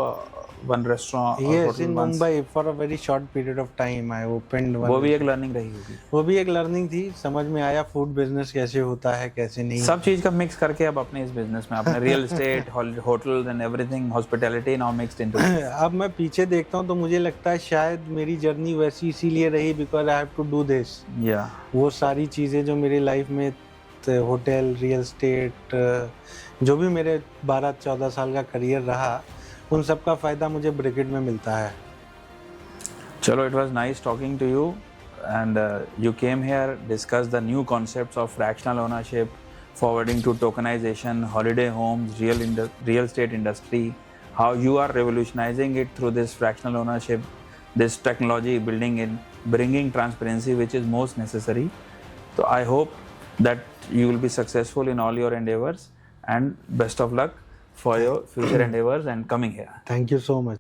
one restaurant or Yes, hotel in once. Mumbai for a very short period of time I opened one। वो भी एक लर्निंग रही होगी। वो भी एक लर्निंग थी, समझ में आया फूड बिजनेस कैसे होता है कैसे नहीं। सब चीज का मिक्स करके अब अपने इस बिजनेस में आपने real estate, hotels and everything, hospitality now mixed into. अब मैं पीछे देखता हूँ तो मुझे लगता है शायद मेरी जर्नी वैसी इसीलिए रही because I have to do this. या वो सारी चीज़ें जो मेरी लाइफ में होटल, रियल एस्टेट, जो भी मेरे 12-14 साल का करियर रहा, उन सब का फ़ायदा मुझे ब्रिकेट में मिलता है। चलो, it was nice talking to you and you came here, discussed the new concepts of fractional ownership, forwarding to tokenization, holiday homes, real estate industry, how you are revolutionizing it through this fractional ownership, this technology building in, bringing transparency which is most necessary. So I hope that you will be successful in all your endeavors and best of luck for your future endeavors and coming here. Thank you so much.